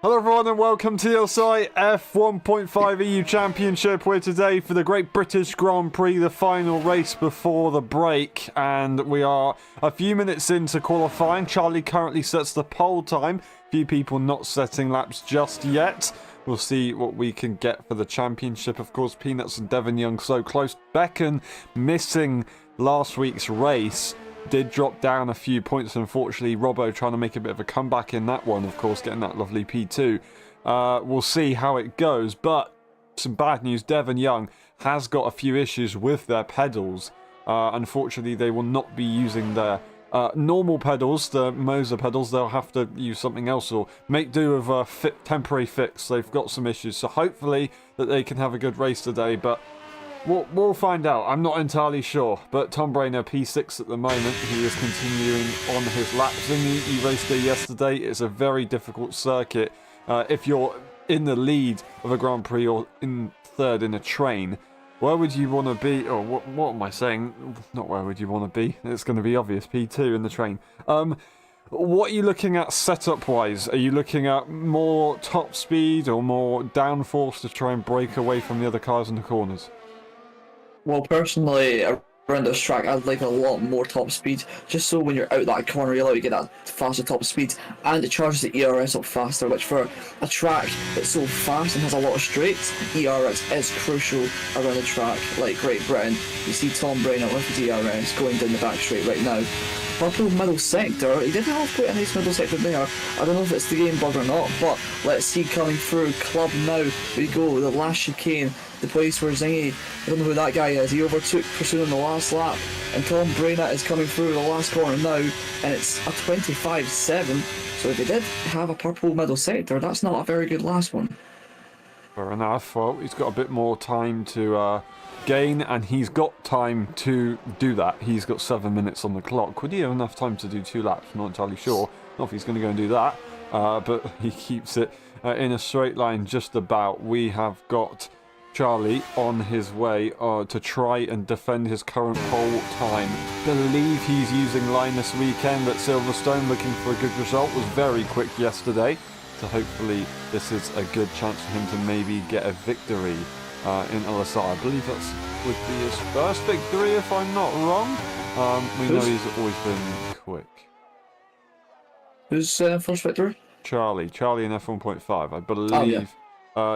Hello everyone and welcome to the LSI F1.5 EU Championship. We're today for the Great British Grand Prix, the final race before the break, and we are a few minutes into qualifying. Charlie currently sets the pole time. Few people not setting laps just yet. We'll see what we can get for the championship. Of course, Peanuts and Devon Young so close. Becken missing last week's race. Did drop down a few points, unfortunately. Robbo trying to make a bit of a comeback in that one, of course, getting that lovely P2. We'll see how it goes, but some bad news. Devon Young has got a few issues with their pedals. Unfortunately, they will not be using their normal pedals, the Moser pedals. They'll have to use something else or make do with a temporary fix. They've got some issues, so hopefully that they can have a good race today, but we'll find out. I'm not entirely sure. But Tom Brainer, P6 at the moment. He is continuing on his laps. He raced there yesterday. It's a very difficult circuit. If you're in the lead of a Grand Prix or in third in a train, where would you want to be? Or what am I saying? Not where would you want to be. It's going to be obvious. P2 in the train. What are you looking at setup-wise? Are you looking at more top speed or more downforce to try and break away from the other cars in the corners? Well, personally, around this track, I'd like a lot more top speed, just so when you're out that corner, you're allowed to get that faster top speed, and it charges the ERS up faster, which for a track that's so fast and has a lot of straights, ERS is crucial around the track. Like Great Britain, you see Tom Brainer with his ERS going down the back straight right now. Purple middle sector, he did have quite a nice middle sector there. I don't know if it's the game bug or not, but let's see coming through. Club now, we go, the last chicane, the place where Zingy, I don't know who that guy is, he overtook Pursuit in the last lap, and Tom Brainett is coming through the last corner now, and it's a 25.7, so if they did have a purple middle sector, that's not a very good last one. Fair enough. Well, he's got a bit more time to gain, and he's got time to do that. He's got 7 minutes on the clock. Would he have enough time to do 2 laps? Not entirely sure. Not if he's going to go and do that, but he keeps it in a straight line just about. We have got Charlie on his way to try and defend his current pole time. Believe he's using line this weekend at Silverstone, looking for a good result. Was very quick yesterday, so hopefully this is a good chance for him to maybe get a victory in LSI. I believe that's would be his first victory, if I'm not wrong. We know he's always been quick. Who's first victory? Charlie in F1.5. I believe. Oh, yeah.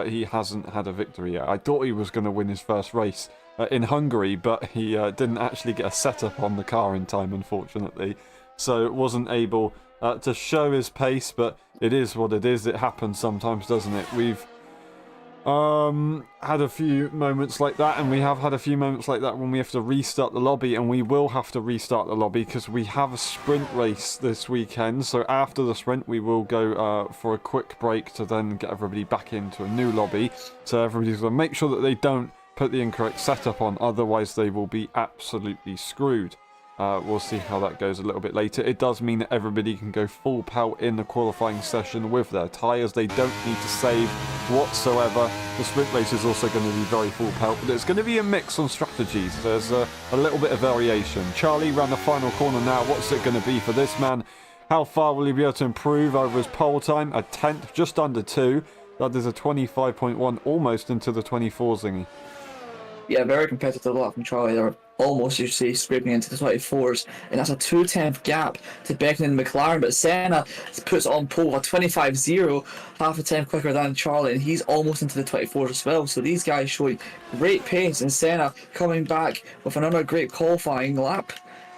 He hasn't had a victory yet. I thought he was going to win his first race in Hungary, but he didn't actually get a setup on the car in time, unfortunately. So wasn't able to show his pace, but it is what it is. It happens sometimes, doesn't it? We've had a few moments like that, and we have had a few moments like that when we have to restart the lobby, and we will have to restart the lobby because we have a sprint race this weekend. So after the sprint we will go for a quick break to then get everybody back into a new lobby, so everybody's going to make sure that they don't put the incorrect setup on, otherwise they will be absolutely screwed. We'll see how that goes a little bit later. It does mean that everybody can go full pelt in the qualifying session with their tyres. They don't need to save whatsoever. The sprint race is also going to be very full pelt, but it's going to be a mix on strategies. There's a little bit of variation. Charlie ran the final corner now. What's it going to be for this man? How far will he be able to improve over his pole time? A 10th, just under 2. That is a 25.1, almost into the 24 zingy. Yeah, very competitive lap from Charlie. They're almost, you see, scraping into the 24s, and that's a 2/10 gap to Becken and McLaren. But Senna puts on pole a 25.0, half a tenth quicker than Charlie, and he's almost into the 24s as well. So these guys showing great pace, and Senna coming back with another great qualifying lap.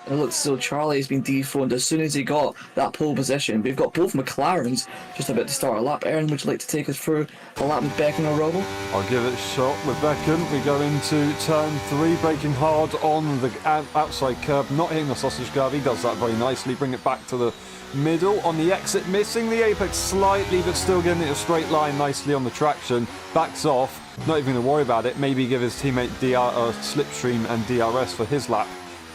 It looks as though Charlie has been dethroned as soon as he got that pole position. We've got both McLarens just about to start a lap. Aaron, would you like to take us through a lap with Becken or Robbo? I'll give it a shot with Becken. We go into turn 3, braking hard on the outside curb, not hitting the sausage curb. He does that very nicely. Bring it back to the middle on the exit, missing the apex slightly, but still getting it a straight line nicely on the traction. Backs off, not even going to worry about it. Maybe give his teammate Slipstream and DRS for his lap,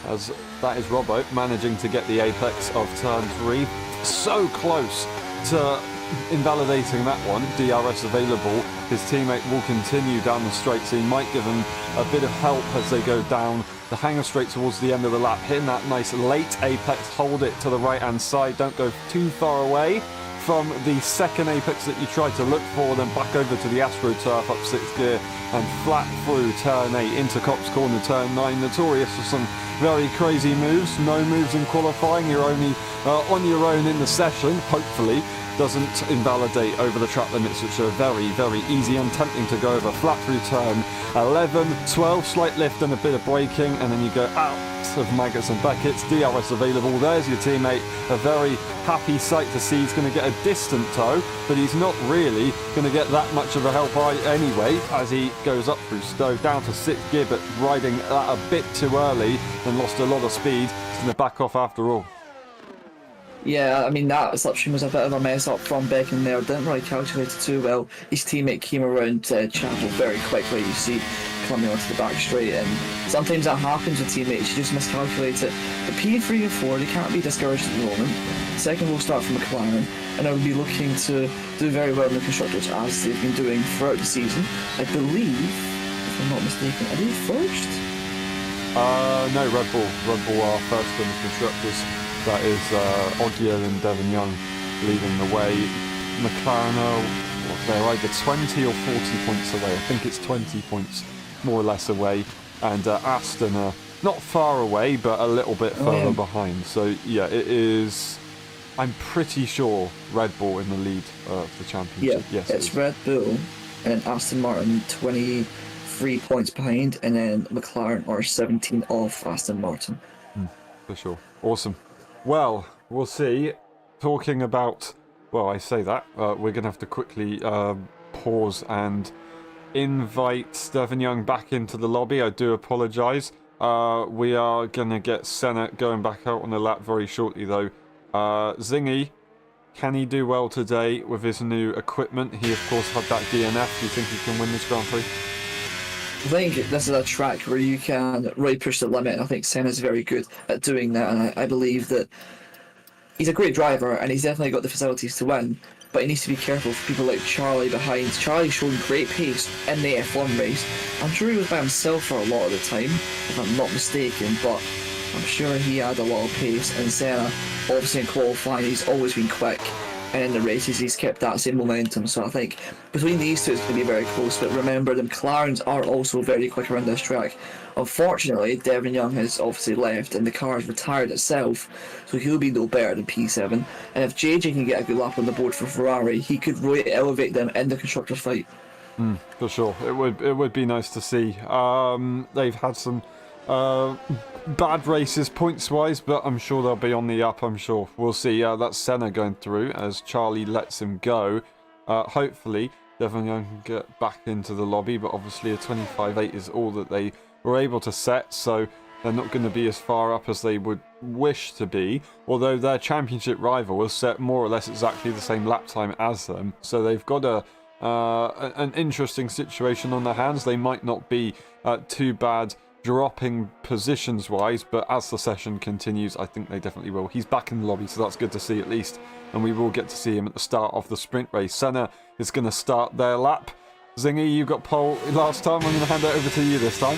as that is Robbo managing to get the apex of turn 3. So close to invalidating that one. DRS available. His teammate will continue down the straight, so he might give him a bit of help as they go down the hanger straight towards the end of the lap. Hitting that nice late apex, hold it to the right hand side, don't go too far away. from the second apex that you tried to look for, then back over to the AstroTurf up 6th gear and flat through turn 8 into Cops Corner turn 9. Notorious for some very crazy moves. No moves in qualifying. You're only on your own in the session, hopefully. Doesn't invalidate over the track limits, which are very, very easy and tempting to go over. Flat through turn 11, 12, slight lift and a bit of braking, and then you go out of Maggots and Beckett's. DRS available. There's your teammate. A very happy sight to see. He's going to get a distant tow, but he's not really going to get that much of a help anyway as he goes up through Stowe down to 6th gear, but riding that a bit too early and lost a lot of speed. He's going to back off after all. Yeah, I mean, that slipstream was a bit of a mess up from Beckham there. Didn't really calculate it too well. His teammate came around Chapel very quickly, you see, coming onto the back straight. And sometimes that happens with teammates, you just miscalculate it. But P3 and 4, they can't be discouraged at the moment. Second will start from McLaren, and I would be looking to do very well in the Constructors as they've been doing throughout the season. I believe, if I'm not mistaken, are they first? No, Red Bull are first in the Constructors. That is Ogier and Devon Young leading the way. McLaren are, they're either 20 or 40 points away. I think it's 20 points more or less away. And Aston are not far away, but a little bit further behind. So yeah, it is, I'm pretty sure, Red Bull in the lead of the championship. Yeah, yes, it's Red Bull and Aston Martin 23 points behind, and then McLaren are 17 off Aston Martin. For sure. Awesome. Well, we'll see. Talking about, well, I say that, we're going to have to quickly pause and invite Devon Young back into the lobby. I do apologise. We are going to get Senna going back out on the lap very shortly, though. Zingy, can he do well today with his new equipment? He, of course, had that DNF. Do you think he can win this Grand Prix? I think this is a track where you can really push the limit, and I think Senna's very good at doing that, and I believe that he's a great driver and he's definitely got the facilities to win, but he needs to be careful for people like Charlie behind. Charlie showed great pace in the F1 race. I'm sure he was by himself for a lot of the time, if I'm not mistaken, but I'm sure he had a lot of pace, and Senna, obviously in qualifying, he's always been quick. And in the races, he's kept that same momentum. So I think between these two, it's going to be very close. But remember, the McLarens are also very quick around this track. Unfortunately, Devon Young has obviously left, and the car has retired itself. So he'll be no better than P7. And if JJ can get a good lap on the board for Ferrari, he could really elevate them in the constructors' fight. For sure, it would be nice to see. They've had some bad races points wise, but I'm sure they'll be on the up. I'm sure we'll see. That's Senna going through as Charlie lets him go. Hopefully Devon Young can get back into the lobby, but obviously a 25.8 is all that they were able to set, so they're not going to be as far up as they would wish to be, although their championship rival has set more or less exactly the same lap time as them, so they've got an interesting situation on their hands. They might not be too bad dropping positions wise, but as the session continues, I think they definitely will. He's back in the lobby, so that's good to see at least, and we will get to see him at the start of the sprint race. Senna is going to start their lap. Zingy, you got pole last time. I'm going to hand it over to you this time.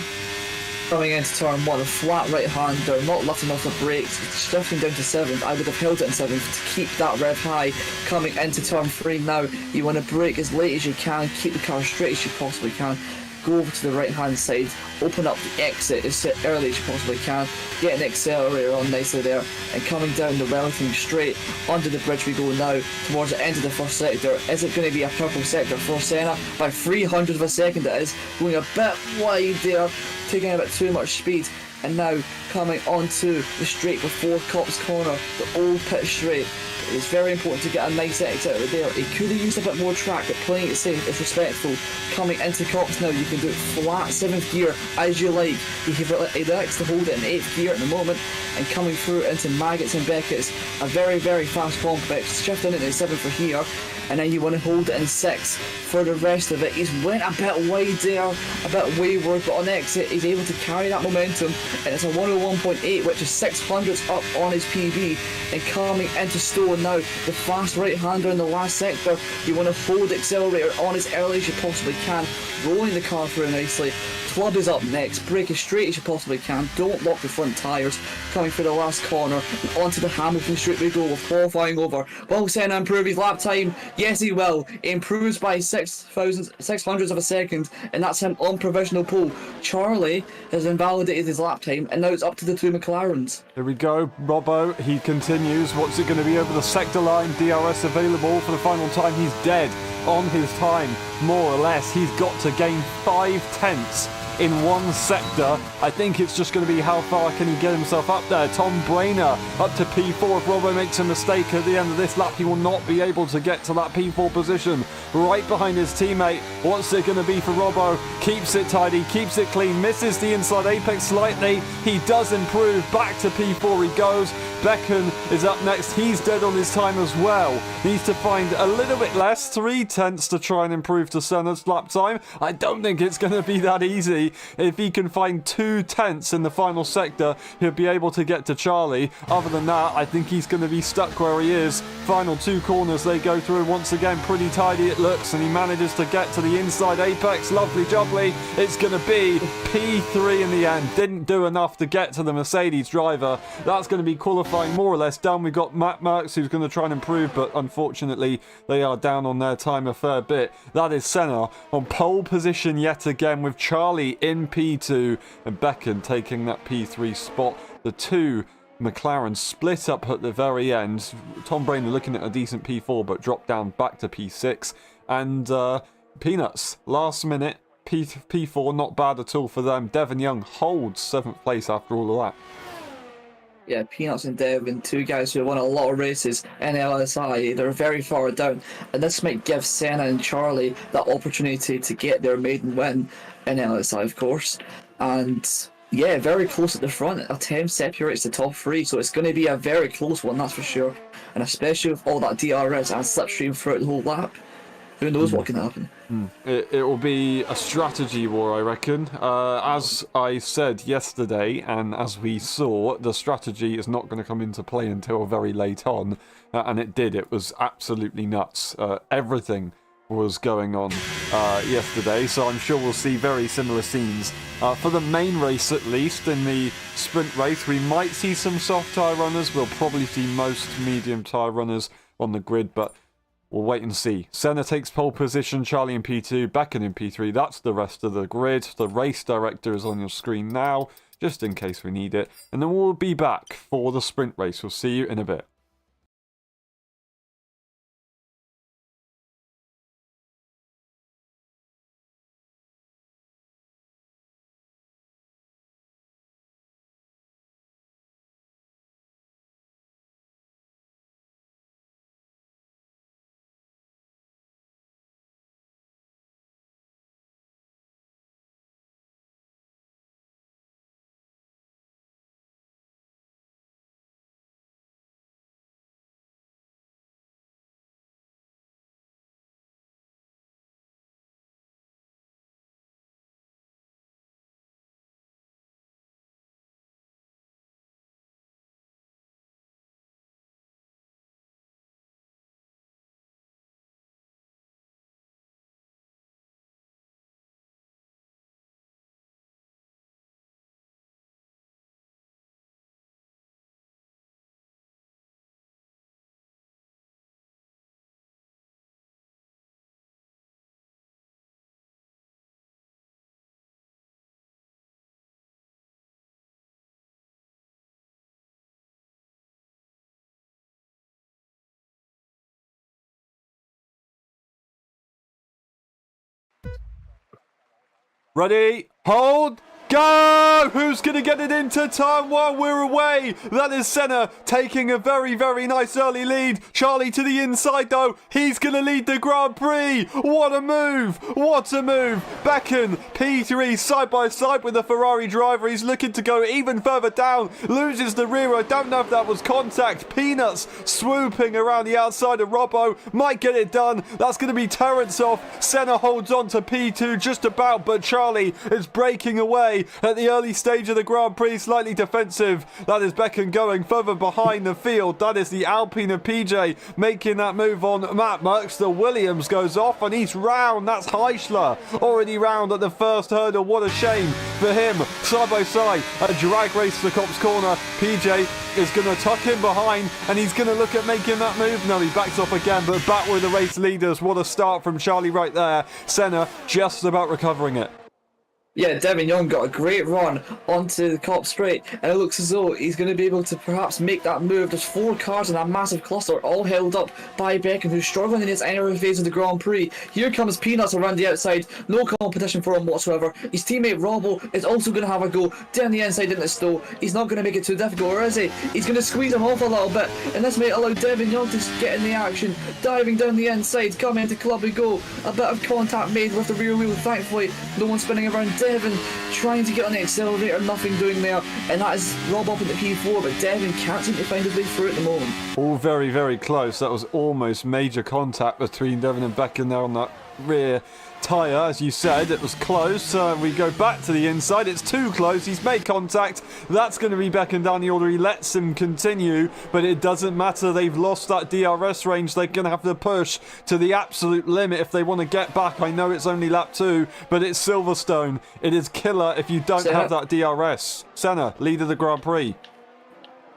Coming into turn 1, a flat right hander, not lifting off the brakes, shifting down to 7th. I would have held it in 7th to keep that rev high. Coming into turn 3 now, you want to brake as late as you can, keep the car straight as you possibly can. Go over to the right hand side, open up the exit as early as you possibly can, get an accelerator on nicely there, and coming down the Wellington straight under the bridge we go now towards the end of the first sector. Is it going to be a purple sector for Senna? By 300 of a second it is, going a bit wide there, taking a bit too much speed, and now coming onto the straight before Cops Corner, the old pit straight. It's very important to get a nice exit out of there. He could have used a bit more track, but playing it safe is respectful. Coming into Cops now, you can do it flat 7th gear as you like. He likes to hold it in 8th gear at the moment, and coming through into Maggots and Beckett's, a very, very fast complex, shifting into 7th for here, and then you want to hold it in 6th for the rest of it. He's went a bit wide there, a bit wayward, but on exit he's able to carry that momentum, and it's a 101.8, which is 600s up on his PB. And coming into Stowe now, the fast right-hander in the last sector, you want to hold the accelerator on as early as you possibly can, rolling the car through nicely Club is up next. Brake as straight as you possibly can. Don't lock the front tyres. Coming through the last corner. Onto the Hamilton straight we go with qualifying over. Will Senna improve his lap time? Yes, he will. He improves by 600 of a second, and that's him on provisional pole. Charlie has invalidated his lap time, and now it's up to the two McLarens. Here we go, Robbo, he continues. What's it going to be over the sector line? DRS available for the final time. He's dead on his time, more or less. He's got to gain 5/10 in one sector. I think it's just going to be how far can he get himself up there. Tom Brainer up to P4. If Robbo makes a mistake at the end of this lap, he will not be able to get to that P4 position. Right behind his teammate. What's it going to be for Robbo? Keeps it tidy, keeps it clean, misses the inside apex slightly. He does improve. Back to P4 he goes. Becken is up next. He's dead on his time as well. Needs to find a little bit less, 3/10 to try and improve to Senna's lap time. I don't think it's going to be that easy. If he can find 2/10 in the final sector, he'll be able to get to Charlie. Other than that, I think he's going to be stuck where he is. Final two corners they go through. Once again, pretty tidy it looks, and he manages to get to the inside apex. Lovely jubbly. It's going to be P3 in the end. Didn't do enough to get to the Mercedes driver. That's going to be qualifying more or less done. We've got Matt Merckx who's going to try and improve, but unfortunately they are down on their time a fair bit. That is Senna on pole position yet again, with Charlie in P2 and Becken taking that P3 spot. The two McLaren split up at the very end. Tom Brainer looking at a decent P4 but dropped down back to P6, and Peanuts last minute P4, not bad at all for them. Devon Young holds 7th place after all of that. Yeah, Peanuts and Devon, two guys who won a lot of races in LSI. They're very far down, and this might give Senna and Charlie that opportunity to get their maiden win in LSI, of course. And yeah, very close at the front. A 10 separates the top three, so it's going to be a very close one, that's for sure. And especially with all that DRS and slipstream throughout the whole lap, who knows what can happen. It will be a strategy war, I reckon. As I said yesterday, and as we saw, the strategy is not going to come into play until very late on, and it did. It was absolutely nuts. Everything was going on yesterday, so I'm sure we'll see very similar scenes. For the main race, at least, in the sprint race, we might see some soft tyre runners. We'll probably see most medium tyre runners on the grid, but we'll wait and see. Senna takes pole position, Charlie in P2, Becken in P3. That's the rest of the grid. The race director is on your screen now, just in case we need it. And then we'll be back for the sprint race. We'll see you in a bit. Ready, hold, go! Who's going to get it into turn one? We're away. That is Senna taking a very, very nice early lead. Charlie to the inside, though. He's going to lead the Grand Prix. What a move. What a move. Becken, P3, side by side with the Ferrari driver. He's looking to go even further down. Loses the rear. I don't know if that was contact. Peanuts swooping around the outside of Robbo. Might get it done. That's going to be Terrence off. Senna holds on to P2 just about, but Charlie is breaking away. Charlie at the early stage of the Grand Prix, slightly defensive. That is Becken going further behind the field. That is the Alpine of PJ making that move on Matt Merckx. The Williams goes off and he's round. That's Heischler already round at the first hurdle. What a shame for him. Side by side, a drag race to the Copse corner. PJ is going to tuck him behind and he's going to look at making that move. No, he backs off again, but back with the race leaders. What a start from Charlie right there. Senna just about recovering it. Yeah, Devin Young got a great run onto the Copse straight, and it looks as though he's going to be able to perhaps make that move. There's 4 cars in that massive cluster, all held up by Becken, who's struggling in his early phase of the Grand Prix. Here comes Peanuts around the outside, no competition for him whatsoever. His teammate Robbo is also going to have a go down the inside in the snow. He's not going to make it too difficult, or is he? He's going to squeeze him off a little bit, and this may allow Devin Young to get in the action, diving down the inside, coming into club and go. A bit of contact made with the rear wheel, thankfully no one spinning around. Devin trying to get on the accelerator, nothing doing there, and that is Rob up into P4, but Devin can't seem to find his way through at the moment. All very, very close. That was almost major contact between Devin and Becken there on that rear tyre. As you said, it was close. We go back to the inside. It's too close. He's made contact. That's going to be Becken down the order. He lets him continue, but it doesn't matter. They've lost that DRS range. They're going to have to push to the absolute limit if they want to get back. I know it's only lap 2, but it's Silverstone. It is killer if you don't have that DRS. Senna, lead of the Grand Prix.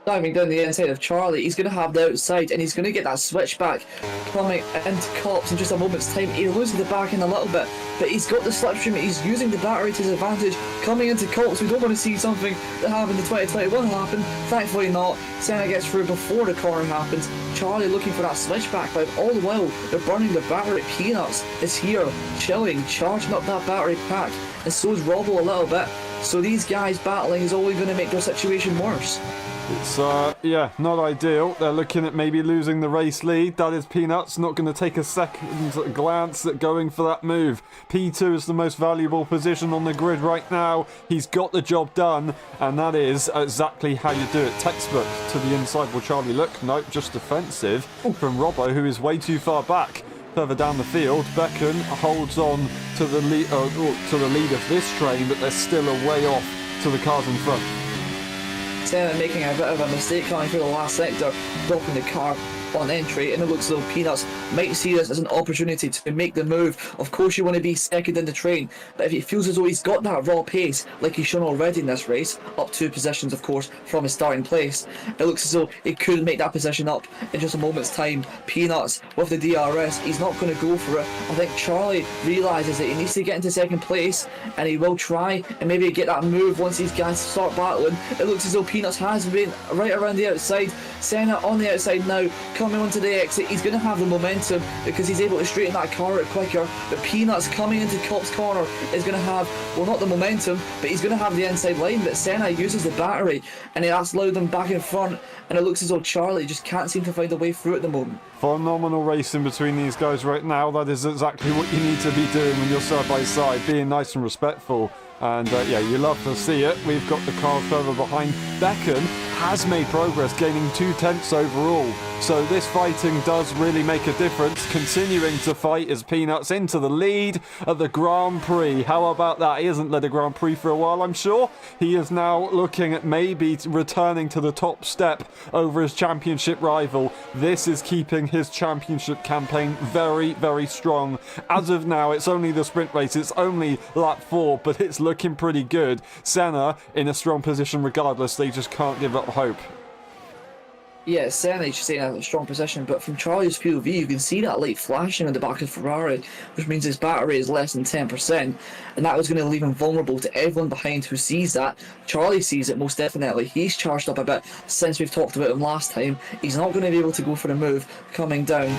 Diving down the inside of Charlie, he's going to have the outside and he's going to get that switchback coming into Copse in just a moment's time. He loses the back end a little bit, but he's got the slipstream, he's using the battery to his advantage coming into Copse. We don't want to see something that happened in 2021 happen. Thankfully not. Senna gets through before the corner happens. Charlie looking for that switchback, but all the while they're burning the battery. Peanuts is here, chilling, charging up that battery pack, and so is Robbo a little bit. So these guys battling is only going to make their situation worse. It's, yeah, not ideal. They're looking at maybe losing the race lead. That is Peanuts not going to take a second glance at going for that move. P2 is the most valuable position on the grid right now. He's got the job done, and that is exactly how you do it. Textbook to the inside. Will Charlie look? Nope, just defensive from Robbo, who is way too far back. Further down the field, Becken holds on to the lead of this train, but they're still a way off to the cars in front. Senna making a bit of a mistake coming through the last sector, dropping the car on entry, and it looks as though Peanuts might see this as an opportunity to make the move. Of course you want to be second in the train, but if he feels as though he's got that raw pace like he's shown already in this race, up 2 positions of course from his starting place, it looks as though he could make that position up in just a moment's time. Peanuts with the DRS, he's not going to go for it. I think Charlie realises that he needs to get into second place, and he will try and maybe get that move once these guys start battling. It looks as though Peanuts has been right around the outside. Senna on the outside now, coming onto the exit. He's going to have the momentum because he's able to straighten that car out quicker, but Peanuts coming into Copse corner is going to have, well, not the momentum, but he's going to have the inside line, but Senna uses the battery and that's allowed them back in front, and it looks as though Charlie just can't seem to find a way through at the moment. Phenomenal racing between these guys right now. That is exactly what you need to be doing when you're side by side, being nice and respectful. And yeah, you love to see it. We've got the car further behind. Becken has made progress, gaining 2/10 overall. So this fighting does really make a difference. Continuing to fight as Peanuts into the lead at the Grand Prix. How about that? He hasn't led a Grand Prix for a while, I'm sure. He is now looking at maybe returning to the top step over his championship rival. This is keeping his championship campaign very, very strong. As of now, it's only the sprint race. It's only lap 4, but it's looking pretty good. Senna in a strong position regardless. They just can't give up hope. Yeah, Senna is staying in a strong position, but from Charlie's POV you can see that light flashing on the back of Ferrari, which means his battery is less than 10%, and that was going to leave him vulnerable to everyone behind who sees that. Charlie sees it most definitely. He's charged up a bit since we've talked about him last time. He's not going to be able to go for the move coming down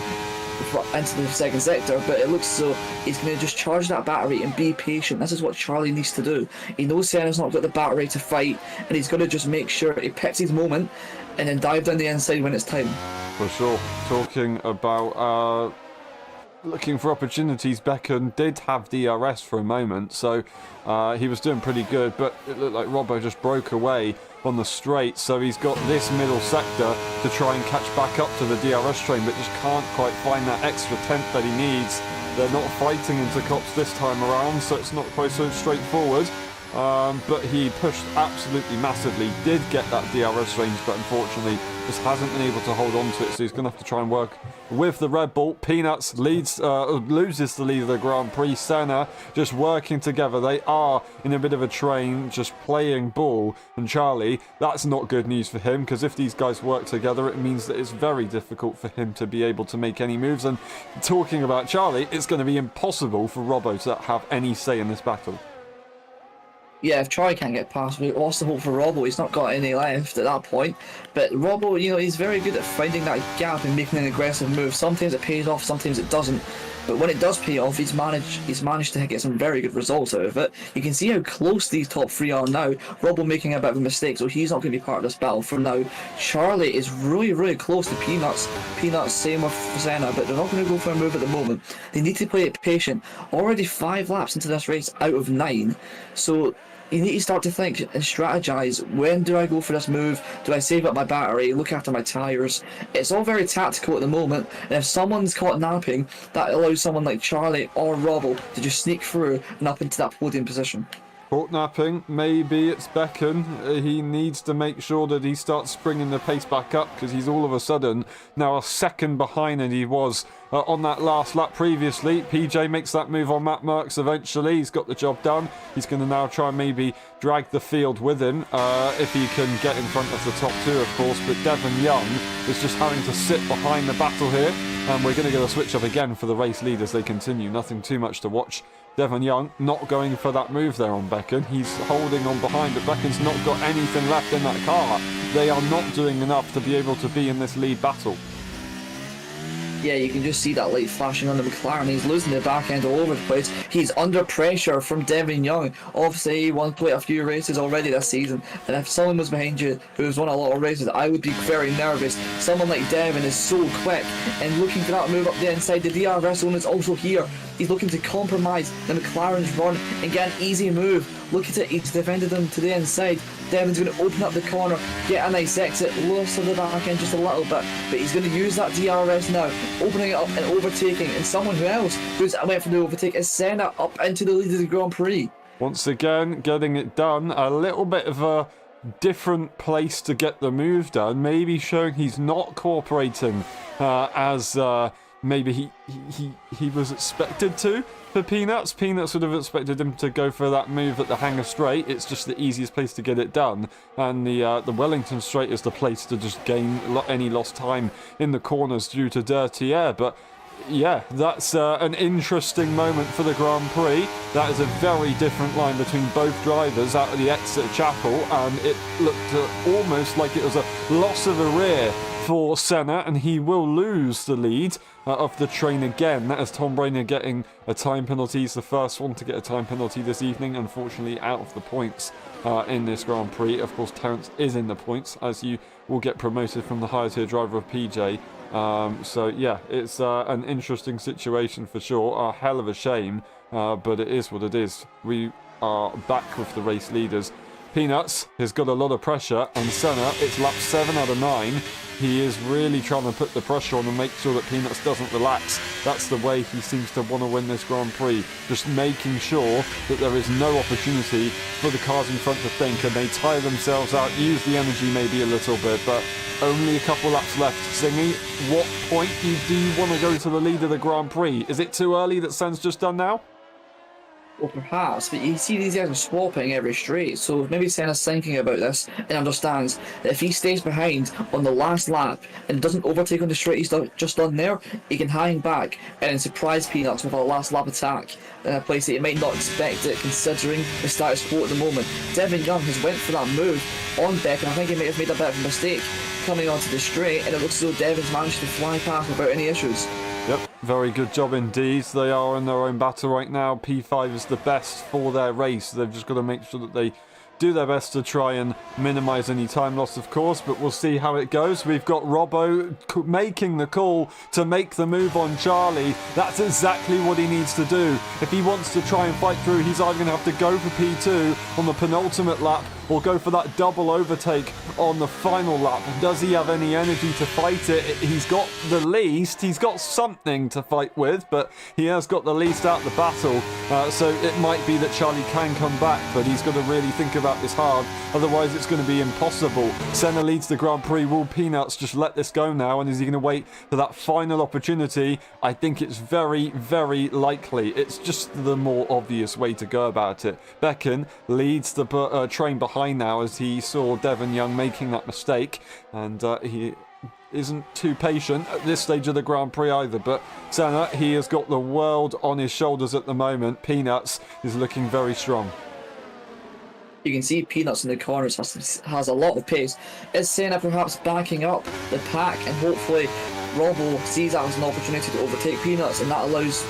into the second sector, but it looks as though he's going to just charge that battery and be patient. This is what Charlie needs to do. He knows Senna's not got the battery to fight, and he's got to just make sure he picks his moment and then dive down the inside when it's time. For sure. Talking about looking for opportunities, Becken did have DRS for a moment, so he was doing pretty good, but it looked like Robbo just broke away on the straight, so he's got this middle sector to try and catch back up to the DRS train, but just can't quite find that extra tenth that he needs. They're not fighting into Copse this time around, so it's not quite so straightforward. but he pushed absolutely massively, did get that DRS range, but unfortunately just hasn't been able to hold on to it, so he's going to have to try and work with the Red Bull. Peanuts loses the lead of the Grand Prix. Senna just working together. They are in a bit of a train, just playing ball. And Charlie, that's not good news for him, because if these guys work together, it means that it's very difficult for him to be able to make any moves. And talking about Charlie, it's going to be impossible for Robbo to have any say in this battle. Yeah, if Troy can't get past me, what's the hope for Robbo? He's not got any left at that point. But Robbo, he's very good at finding that gap and making an aggressive move. Sometimes it pays off, sometimes it doesn't. But when it does pay off, he's managed to get some very good results out of it. You can see how close these top three are now. Robbo making a bit of a mistake, so he's not going to be part of this battle for now. Charlie is really, really close to Peanuts. Peanuts, same with Senna, but they're not going to go for a move at the moment. They need to play it patient. Already 5 laps into this race out of 9. So you need to start to think and strategize. When do I go for this move? Do I save up my battery? Look after my tyres? It's all very tactical at the moment, and if someone's caught napping, that allows someone like Charlie or Robbo to just sneak through and up into that podium position. Caught napping, maybe it's Becken. He needs to make sure that he starts springing the pace back up, because he's all of a sudden now a second behind than he was on that last lap previously. PJ makes that move on Matt Merckx eventually. He's got the job done. He's going to now try and maybe drag the field with him if he can get in front of the top 2, of course. But Devon Young is just having to sit behind the battle here. And we're going to get a switch up again for the race lead as they continue. Nothing too much to watch. Devon Young not going for that move there on Becken. He's holding on behind, but Becken's not got anything left in that car. They are not doing enough to be able to be in this lead battle. Yeah, you can just see that light flashing on the McLaren. He's losing the back end all over the place. He's under pressure from Devon Young. Obviously, he won quite a few races already this season. And if someone was behind you who's won a lot of races, I would be very nervous. Someone like Devon is so quick and looking for that move up the inside. The DRS zone is also here. He's looking to compromise the McLaren's run and get an easy move. Look at it, he's defended them to the inside. Devon's going to open up the corner, get a nice exit, lost to the back end just a little bit, but he's going to use that DRS now, opening it up and overtaking. And someone else who's went for the overtake is Senna up into the lead of the Grand Prix. Once again, getting it done. A little bit of a different place to get the move done. Maybe showing he's not cooperating as maybe he was expected to. For Peanuts would have expected him to go for that move at the Hangar Straight. It's just the easiest place to get it done, and the Wellington Straight is the place to just gain any lost time in the corners due to dirty air. But yeah, that's an interesting moment for the Grand Prix. That is a very different line between both drivers out of the exit chapel, and it looked almost like it was a loss of a rear for Senna, and he will lose the lead of the train again. That is Tom Brainer getting a time penalty. He's the first one to get a time penalty this evening, unfortunately out of the points in this Grand Prix. Of course, Terence is in the points, as you will get promoted from the higher tier driver of PJ. So yeah, it's an interesting situation for sure. A hell of a shame, but it is what it is. We are back with the race leaders. Peanuts has got a lot of pressure, and Senna, it's lap 7 out of 9. He is really trying to put the pressure on and make sure that Peanuts doesn't relax. That's the way he seems to want to win this Grand Prix. Just making sure that there is no opportunity for the cars in front to think, and they tire themselves out, use the energy maybe a little bit, but only a couple laps left. Zingy, what point do you want to go to the lead of the Grand Prix? Is it too early that Sen's just done now? Well, perhaps, but you see these guys are swapping every straight, so maybe Senna's thinking about this and understands that if he stays behind on the last lap and doesn't overtake on the straight he's just done there, he can hang back and then surprise Peanuts with a last lap attack in a place that you might not expect it, considering the status quo at the moment. Devon Young has went for that move on Beck, and I think he may have made a bit of a mistake coming onto the straight, and it looks as though Devon's managed to fly past without any issues. Yep, very good job indeed. They are in their own battle right now. P5 is the best for their race. They've just got to make sure that they do their best to try and minimise any time loss, of course, but we'll see how it goes. We've got Robbo making the call to make the move on Charlie. That's exactly what he needs to do. If he wants to try and fight through, he's either going to have to go for P2 on the penultimate lap or go for that double overtake on the final lap. Does he have any energy to fight it? He's got the least. He's got something to fight with, but he has got the least out the battle. So it might be that Charlie can come back, but he's got to really think about this hard. Otherwise, it's going to be impossible. Senna leads the Grand Prix. Will Peanuts just let this go now? And is he going to wait for that final opportunity? I think it's very, very likely. It's just the more obvious way to go about it. Becken leads the train behind now as he saw Devon Young making that mistake, and he isn't too patient at this stage of the Grand Prix either. But Senna, he has got the world on his shoulders at the moment. Peanuts is looking very strong. You can see Peanuts in the corners has a lot of pace. Is Senna perhaps backing up the pack, and hopefully Robbo sees that as an opportunity to overtake Peanuts, and that allows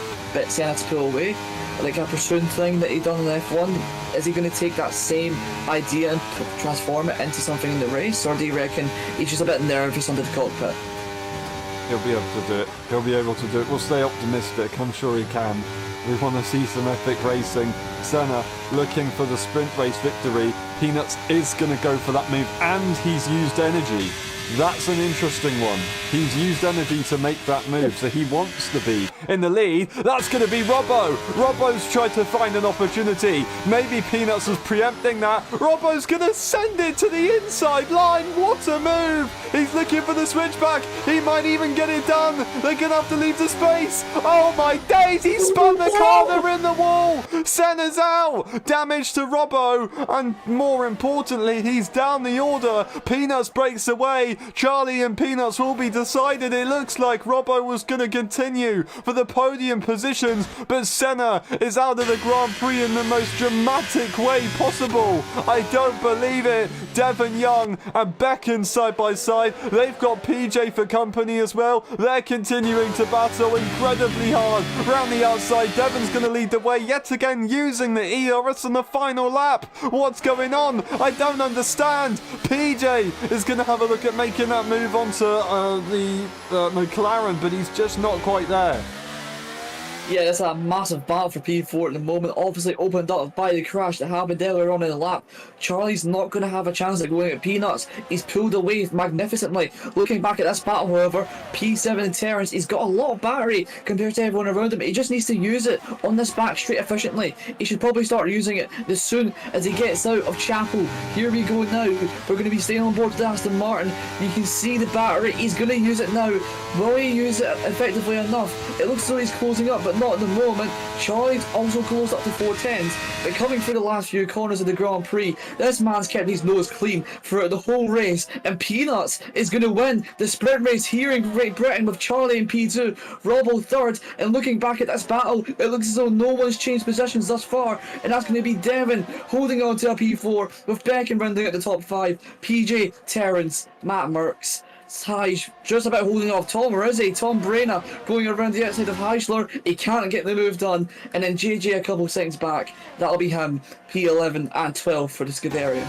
Senna to pull away? Like a pursuing thing that he done in F1, is he going to take that same idea and transform it into something in the race, or do you reckon he's just a bit nervous under the cockpit? He'll be able to do it. He'll be able to do it. We'll stay optimistic. I'm sure he can. We want to see some epic racing. Senna looking for the sprint race victory. Peanuts is going to go for that move, and he's used energy. That's an interesting one. He's used energy to make that move, so he wants to be in the lead. That's going to be Robbo. Robbo's tried to find an opportunity. Maybe Peanuts was preempting that. Robbo's going to send it to the inside line. What a move. He's looking for the switchback. He might even get it done. They're going to have to leave the space. Oh my days, he spun the car. They're in the wall. Senna's out. Damage to Robbo, and more importantly, he's down the order. Peanuts breaks away. Charlie and Peanuts will be decided. It looks like Robbo was going to continue for the podium positions, but Senna is out of the Grand Prix in the most dramatic way possible. I don't believe it. Devon Young and Becken side by side. They've got PJ for company as well. They're continuing to battle incredibly hard. Round the outside, Devon's going to lead the way yet again using the ERS on the final lap. What's going on? I don't understand. PJ is going to have a look at making that move onto the McLaren, but he's just not quite there. Yeah, it's a massive battle for P4 at the moment, obviously opened up by the crash that happened earlier on in the lap. Charlie's not going to have a chance at going at Peanuts. He's pulled away magnificently. Looking back at this battle, however, P7 and Terrence, he's got a lot of battery compared to everyone around him. He just needs to use it on this back straight efficiently. He should probably start using it as soon as he gets out of Chapel. Here we go now. We're going to be staying on board with Aston Martin. You can see the battery. He's going to use it now. Will he use it effectively enough? It looks as though he's closing up, but not at the moment. Charlie's also closed up to 410s, but coming through the last few corners of the Grand Prix, this man's kept his nose clean throughout the whole race, and Peanuts is going to win the sprint race here in Great Britain with Charlie in P2, Robbo third. And looking back at this battle, it looks as though no one's changed positions thus far, and that's going to be Devon holding on to a P4 with Becken rounding at the top 5, PJ, Terrence, Matt Merckx, Taj just about holding off Tom, or is he? Tom Brayner going around the outside of Heisler. He can't get the move done. And then JJ a couple seconds back. That'll be him. P11 and 12 for the Scuderia.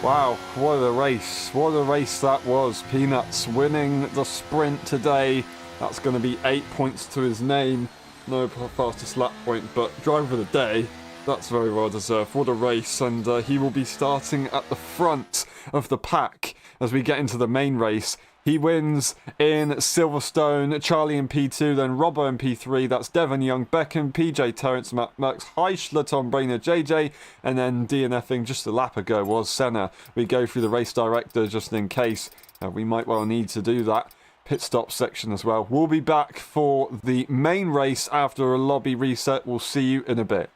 Wow, what a race. What a race that was. Peanuts winning the sprint today. That's going to be 8 points to his name. No fastest lap point, but driver of the day. That's very well deserved. What a race. And he will be starting at the front of the pack as we get into the main race. He wins in Silverstone, Charlie in P2, then Robbo in P3. That's Devon Young, Becken, PJ, Terrence, Matt Merckx, Heisler, Tom Brayner, JJ, and then DNFing just a lap ago was Senna. We go through the race director just in case. We might well need to do that pit stop section as well. We'll be back for the main race after a lobby reset. We'll see you in a bit.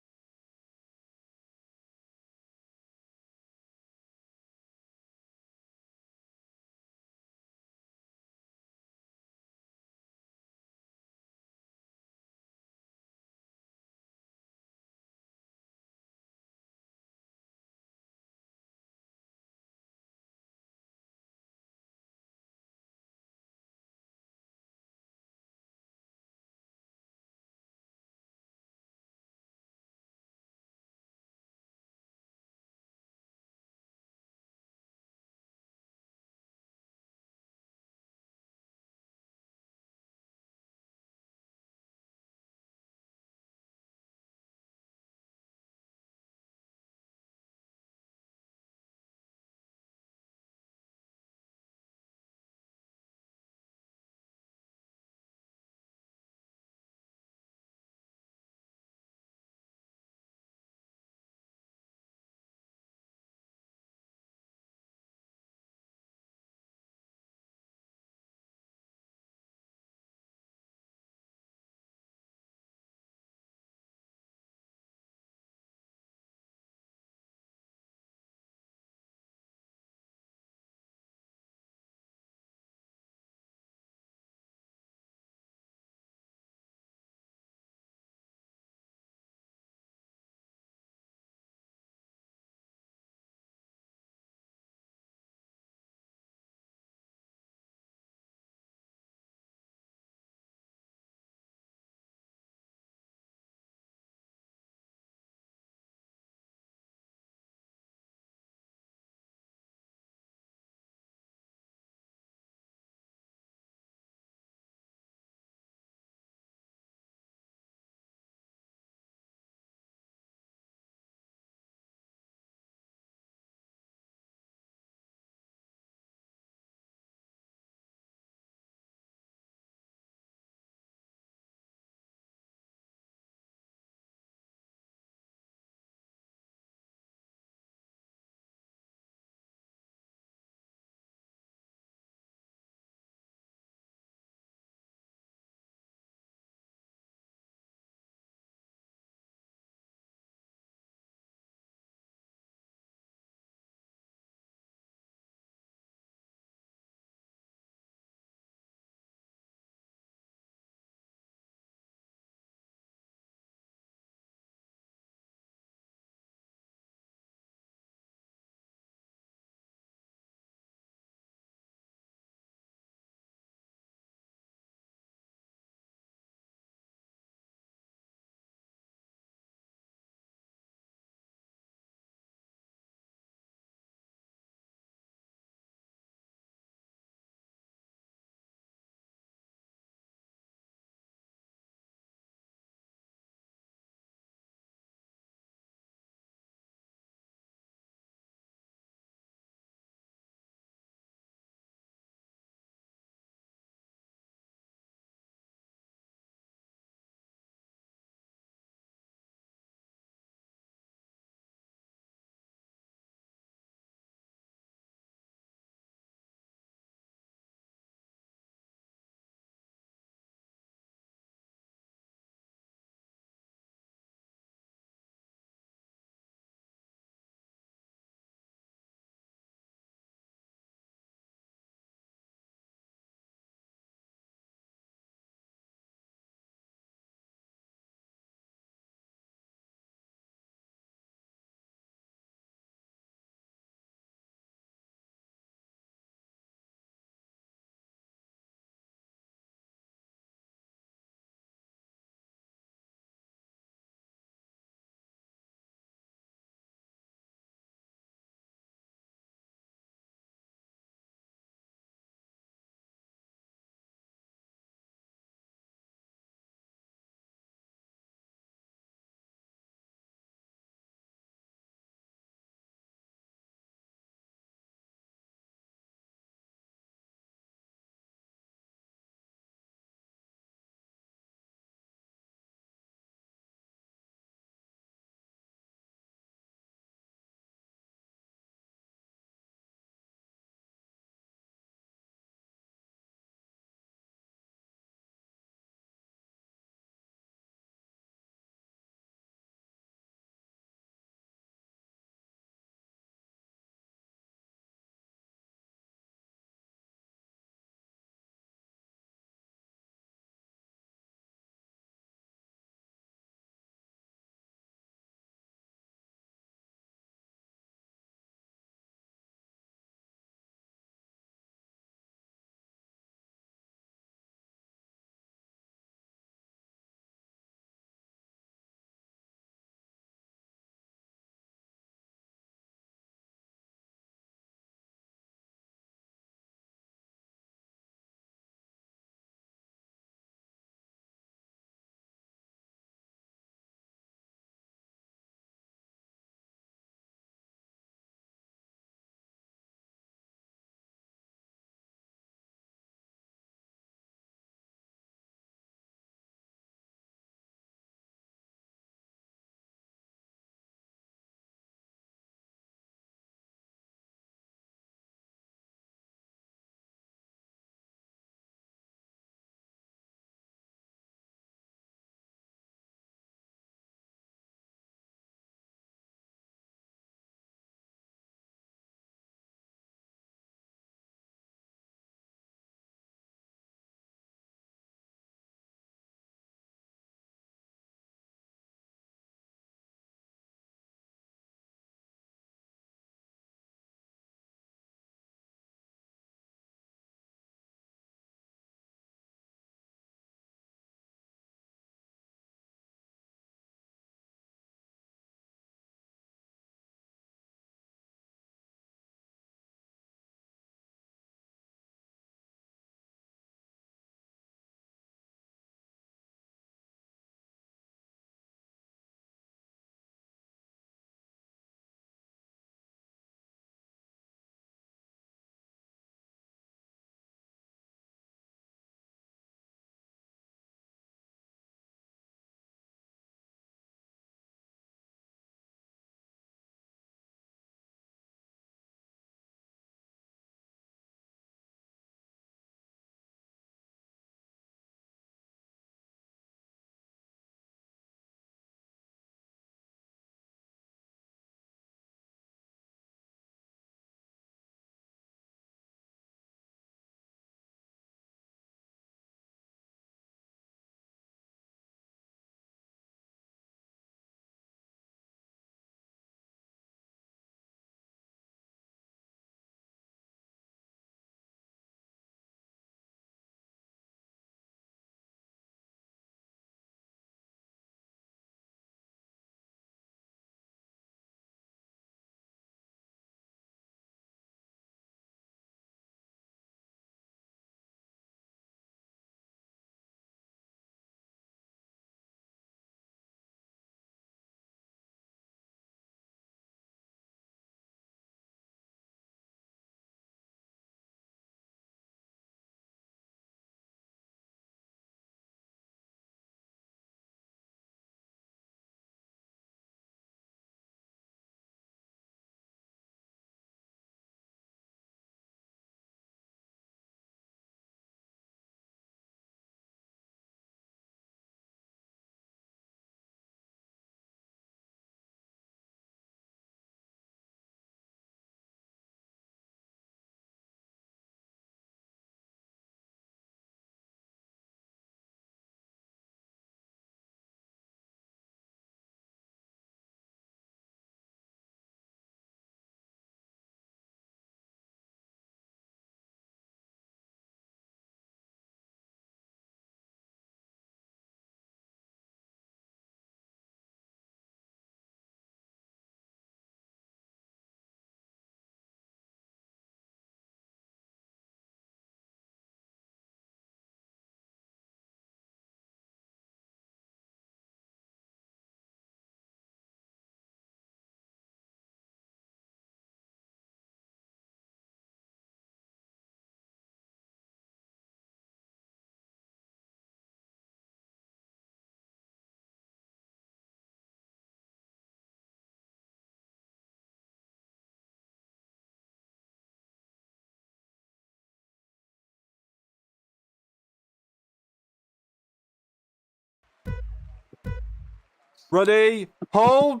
Ready, hold,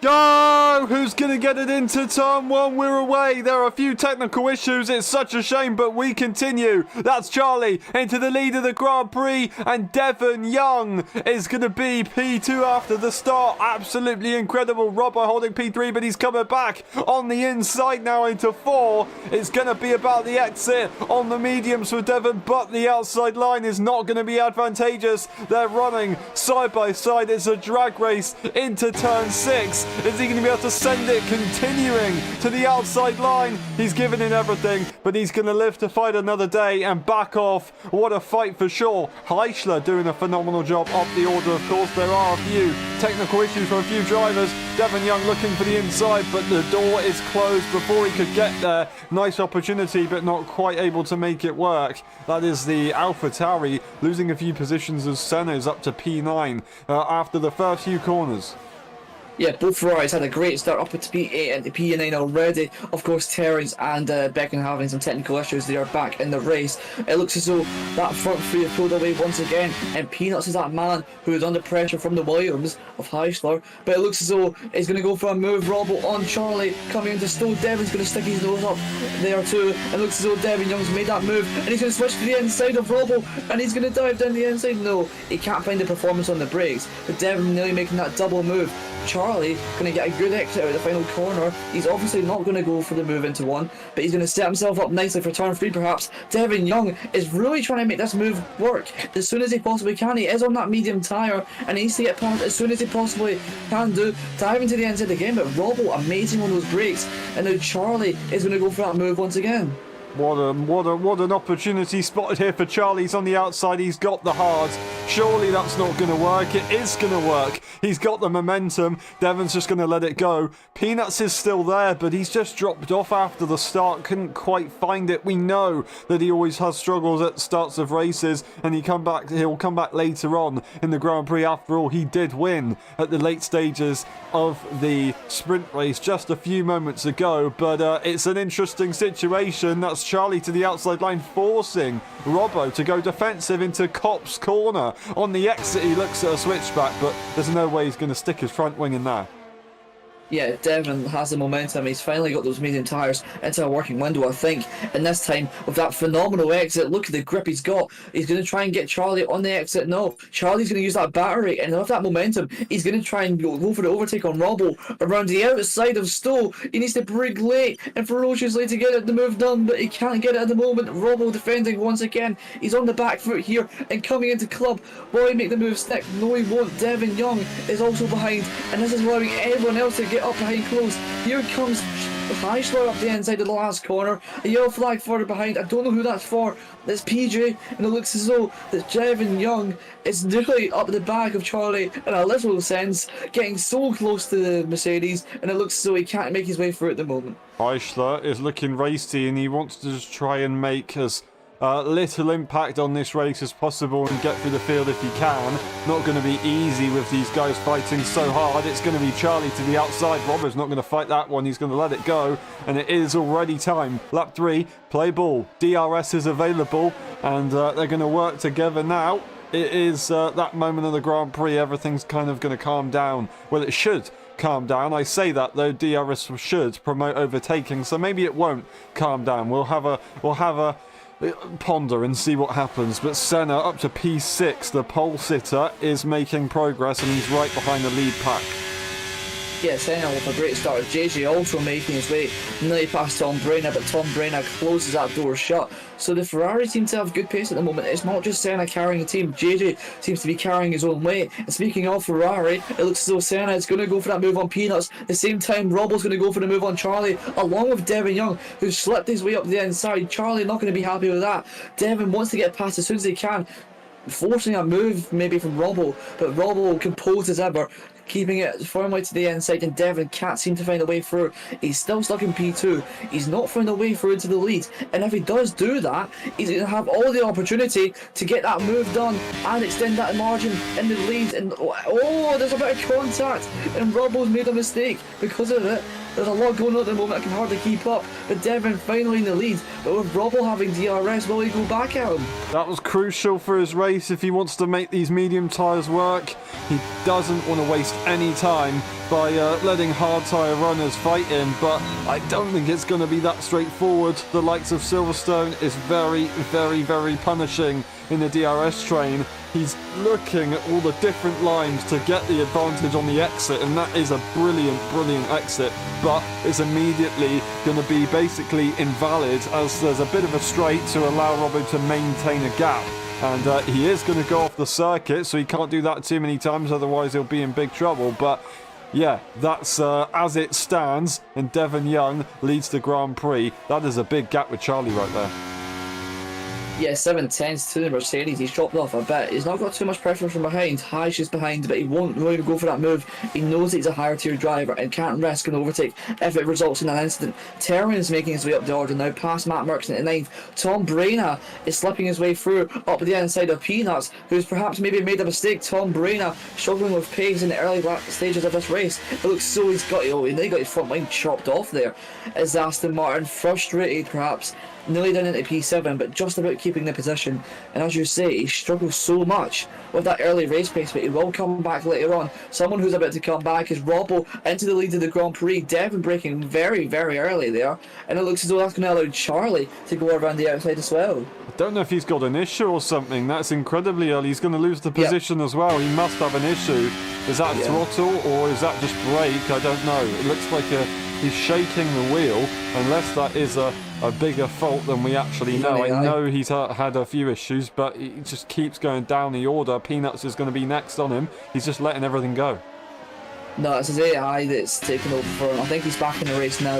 go! Who's going to get it into turn one? We're away. There are a few technical issues. It's such a shame, but we continue. That's Charlie into the lead of the Grand Prix, and Devon Young is going to be P2 after the start. Absolutely incredible. Robbo holding P3, but he's coming back on the inside now into 4. It's going to be about the exit on the mediums for Devon, but the outside line is not going to be advantageous. They're running side by side. It's a drag race into turn 6. Is he going to be able to send it continuing to the outside line? He's given it everything, but he's going to live to fight another day and back off. What a fight for sure. Heischler doing a phenomenal job up the order. Of course, there are a few technical issues for a few drivers. Devon Young looking for the inside, but the door is closed before he could get there. Nice opportunity, but not quite able to make it work. That is the AlphaTauri losing a few positions as Senna is up to P9 after the first few corners. Yeah, both Ferraris had a great start up into P8 and P9 already. Of course, Terence and Becken having some technical issues. They are back in the race. It looks as though that front three have pulled away once again, and Peanuts is that man who is under pressure from the Williams of Heischler. But it looks as though he's going to go for a move. Robbo on Charlie coming into Stowe. Devon's going to stick his nose up there too. It looks as though Devon Young's made that move, and he's going to switch to the inside of Robbo, and he's going to dive down the inside. No, he can't find the performance on the brakes. But Devon nearly making that double move. Charlie going to get a good exit out of the final corner. He's obviously not going to go for the move into 1, but he's going to set himself up nicely for turn 3 perhaps. Devon Young is really trying to make this move work as soon as he possibly can. He is on that medium tyre and he needs to get past as soon as he possibly can do. Diving to the inside again, but Robbo amazing on those brakes, and now Charlie is going to go for that move once again. What an opportunity spotted here for Charlie. He's on the outside. He's got the hards. Surely that's not going to work. It is going to work. He's got the momentum. Devon's just going to let it go. Peanuts is still there, but he's just dropped off after the start. Couldn't quite find it. We know that he always has struggles at starts of races, and he'll come back later on in the Grand Prix. After all, he did win at the late stages of the sprint race just a few moments ago, but it's an interesting situation. That's Charlie to the outside line, forcing Robbo to go defensive into Cop's corner. On the exit, he looks at a switchback, but there's no way he's going to stick his front wing in there. Yeah, Devon has the momentum. He's finally got those medium tyres into a working window, I think. And this time, with that phenomenal exit, look at the grip he's got. He's going to try and get Charlie on the exit. No, Charlie's going to use that battery, and with that momentum, he's going to try and go for the overtake on Robbo around the outside of Stowe. He needs to brake late and ferociously to get the move done, but he can't get it at the moment. Robbo defending once again. He's on the back foot here and coming into club. Will he make the move stick? No, he won't. Devon Young is also behind, and this is allowing everyone else to get up behind close. Here comes Heischler up the inside of the last corner. A yellow flag further behind. I don't know who that's for. It's PJ, and it looks as though that Devon Young is nearly up the back of Charlie in a literal sense, getting so close to the Mercedes, and it looks as though he can't make his way through at the moment. Heischler is looking racy, and he wants to just try and make as little impact on this race as possible and get through the field if he can. Not going to be easy with these guys fighting so hard. It's going to be Charlie to the outside. Robbo's not going to fight that one. He's going to let it go, and it is already time. Lap 3, play ball. DRS is available, and they're going to work together now. It is that moment of the Grand Prix. Everything's kind of going to calm down. Well, it should calm down. I say that though, DRS should promote overtaking, so maybe it won't calm down. We'll have a ponder and see what happens. But Senna up to P6, the pole sitter, is making progress, and he's right behind the lead pack. Yeah, Senna with a great start. JJ also making his way nearly past Tom Brainer, but Tom Brainer closes that door shut. So the Ferrari seem to have good pace at the moment. It's not just Senna carrying the team. JJ seems to be carrying his own weight. And speaking of Ferrari, it looks as though Senna is going to go for that move on Peanuts. At the same time, Robbo's going to go for the move on Charlie, along with Devon Young, who slipped his way up the inside. Charlie not going to be happy with that. Devon wants to get past as soon as he can, forcing a move maybe from Robbo, but Robbo composed as ever, keeping it firmly to the inside, and Devon can't seem to find a way through. He's still stuck in P2. He's not found a way through into the lead, and if he does do that, he's going to have all the opportunity to get that move done and extend that margin in the lead. And oh, there's a bit of contact, and Robbo's made a mistake because of it. There's a lot going on at the moment. I can hardly keep up. But Devon finally in the lead. But with Robbo having DRS, will he go back at him? That was crucial for his race if he wants to make these medium tyres work. He doesn't want to waste any time by letting hard tyre runners fight him, but I don't think it's going to be that straightforward. The likes of Silverstone is very, very, very punishing in the DRS train. He's looking at all the different lines to get the advantage on the exit, and that is a brilliant, brilliant exit, but it's immediately going to be basically invalid as there's a bit of a straight to allow Robbo to maintain a gap. And he is going to go off the circuit, so he can't do that too many times, otherwise he'll be in big trouble. But yeah, that's as it stands, and Devon Young leads the Grand Prix. That is a big gap with Charlie right there. Yeah, 7-10s to the Mercedes. He's dropped off a bit. He's not got too much pressure from behind. Heish is behind, but he won't really go for that move. He knows that he's a higher tier driver and can't risk an overtake if it results in an incident. Terran's making his way up the order now, past Matt Merckx in the 9th. Tom Brayna is slipping his way through up the inside of Peanuts, who's perhaps maybe made a mistake. Tom Brayna struggling with pace in the early stages of this race. It looks so he's got his front line chopped off there. Is Aston Martin frustrated perhaps? Nearly down into P7, but just about keeping the position. And as you say, he struggles so much with that early race pace, but he will come back later on. Someone who's about to come back is Robbo into the lead of the Grand Prix. Devon breaking very, very early there, and it looks as though that's going to allow Charlie to go around the outside as well. I don't know if he's got an issue or something. That's incredibly early. He's going to lose the position as well. He must have an issue. Is that throttle or is that just brake? I don't know. It looks like he's shaking the wheel, unless that is a bigger fault than we actually know. I know he's had a few issues, but he just keeps going down the order. Peanuts is going to be next on him. He's just letting everything go. No, it's his AI that's taken over for him. I think he's back in the race now.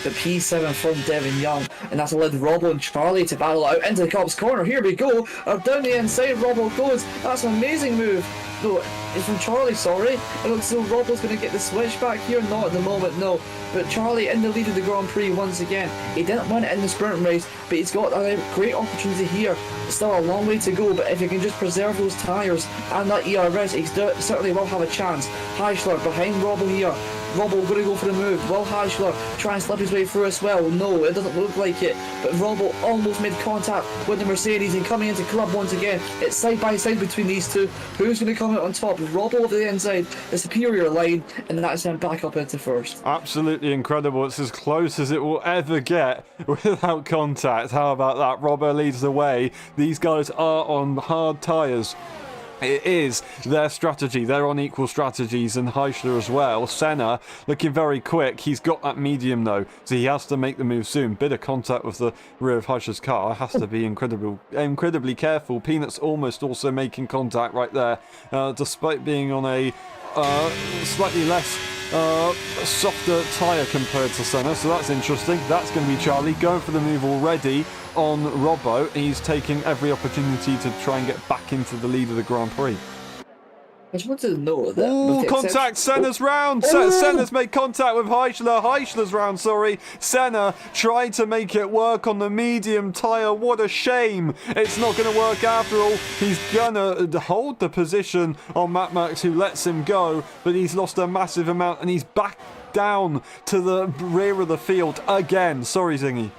The P7 from Devon Young, and that's allowed Robbo and Charlie to battle out into the Copse corner. Here we go. Down the inside, Robbo goes. That's an amazing move. No, it's from Charlie, sorry. It looks as though Robbo's going to get the switch back here. Not at the moment, no. But Charlie in the lead of the Grand Prix once again. He didn't win it in the sprint race, but he's got a great opportunity here. Still a long way to go, but if he can just preserve those tyres and that ERS, he certainly will have a chance. Heischler behind Robbo here. Robbo going to go for the move. Will Heischler try and slip his way through as well? No, it doesn't look like it. But Robbo almost made contact with the Mercedes and coming into club once again. It's side by side between these two. Who's going to come out on top? Robbo over the inside, the superior line, and that's him back up into first. Absolutely incredible. It's as close as it will ever get without contact. How about that? Robbo leads the way. These guys are on hard tyres. It is their strategy. They're on equal strategies, and Heischler as well. Senna looking very quick. He's got that medium though, so he has to make the move soon. Bit of contact with the rear of Heischler's car. Has to be incredibly careful. Peanuts almost also making contact right there, despite being on a slightly less softer tyre compared to Senna, so that's interesting. That's going to be Charlie going for the move already on Robbo. He's taking every opportunity to try and get back into the lead of the Grand Prix. I just wanted to know that. Oh, contact! Senna's round! Senna's made contact with Heischler. Heischler's round, sorry. Senna tried to make it work on the medium tyre. What a shame. It's not going to work after all. He's going to hold the position on Matt Merckx, who lets him go, but he's lost a massive amount, and he's back down to the rear of the field again. Sorry, Zingy.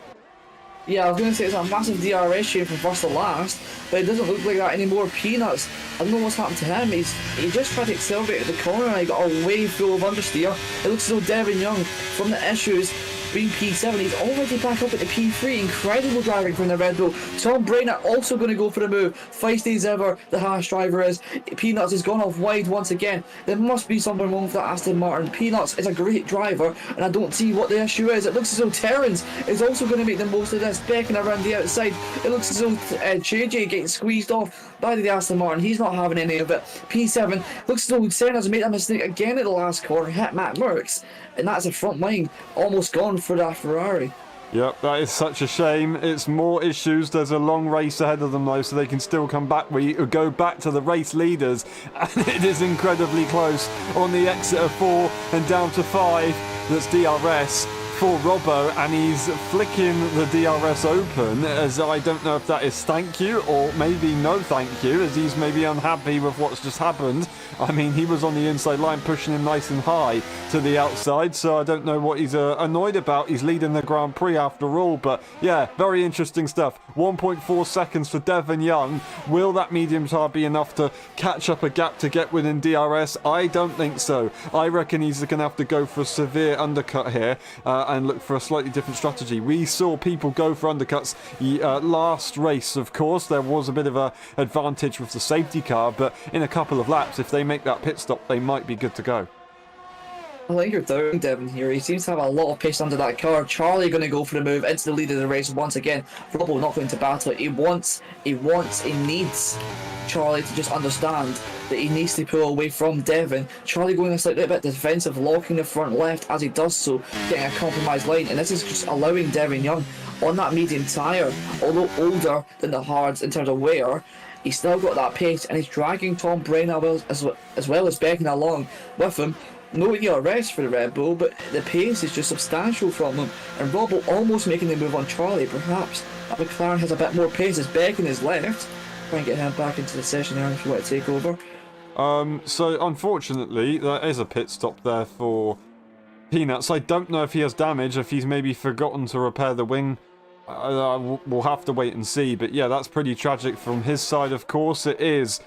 Yeah, I was going to say it's a massive DRS change from first to last, but it doesn't look like that anymore. Peanuts, I don't know what's happened to him. He just tried to accelerate at the corner and he got a wave full of understeer. It looks as though Devon Young, from the issues being P7, he's already back up at the P3. Incredible driving from the Red Bull. Tom Brayner also going to go for the move. Feisty as ever, the Haas driver is. Peanuts has gone off wide once again. There must be something wrong with that Aston Martin. Peanuts is a great driver, and I don't see what the issue is. It looks as though Terrence is also going to make the most of this, becking around the outside. It looks as though JJ getting squeezed off by the Aston Martin. He's not having any of it. P7 looks as though Senna's made a mistake again at the last corner, hit Matt Merckx, and that's a front line almost gone for that Ferrari. Yep, that is such a shame. It's more issues. There's a long race ahead of them though, so they can still come back. We go back to the race leaders, and it is incredibly close on the exit of 4 and down to 5. That's DRS. for Robbo, and he's flicking the DRS open, as I don't know if that is thank you or maybe no thank you, as he's maybe unhappy with what's just happened. I mean, he was on the inside line pushing him nice and high to the outside, so I don't know what he's annoyed about. He's leading the Grand Prix after all, but yeah, very interesting stuff. 1.4 seconds for Devon Young. Will that medium tire be enough to catch up a gap to get within DRS? I don't think so. I reckon he's going to have to go for a severe undercut here and look for a slightly different strategy. We saw people go for undercuts last race, of course. There was a bit of an advantage with the safety car, but in a couple of laps, if they make that pit stop, they might be good to go. I think you're down Devon here. He seems to have a lot of pace under that car. Charlie going to go for the move into the lead of the race once again. Robbo not going to battle it. He needs Charlie to just understand that he needs to pull away from Devon. Charlie going a slightly bit defensive, locking the front left as he does so, getting a compromised line, and this is just allowing Devon Young on that medium tyre, although older than the hards in terms of wear, he's still got that pace, and he's dragging Tom Brenner as well as begging along with him. No ERS for the Red Bull, but the pace is just substantial from him, and Robbo almost making the move on Charlie. Perhaps that McLaren has a bit more pace as Beckon is left. Try and get him back into the session there if you want to take over. So unfortunately, there is a pit stop there for Peanuts. I don't know if he has damage, if he's maybe forgotten to repair the wing. We'll have to wait and see, but yeah, that's pretty tragic from his side, of course. It is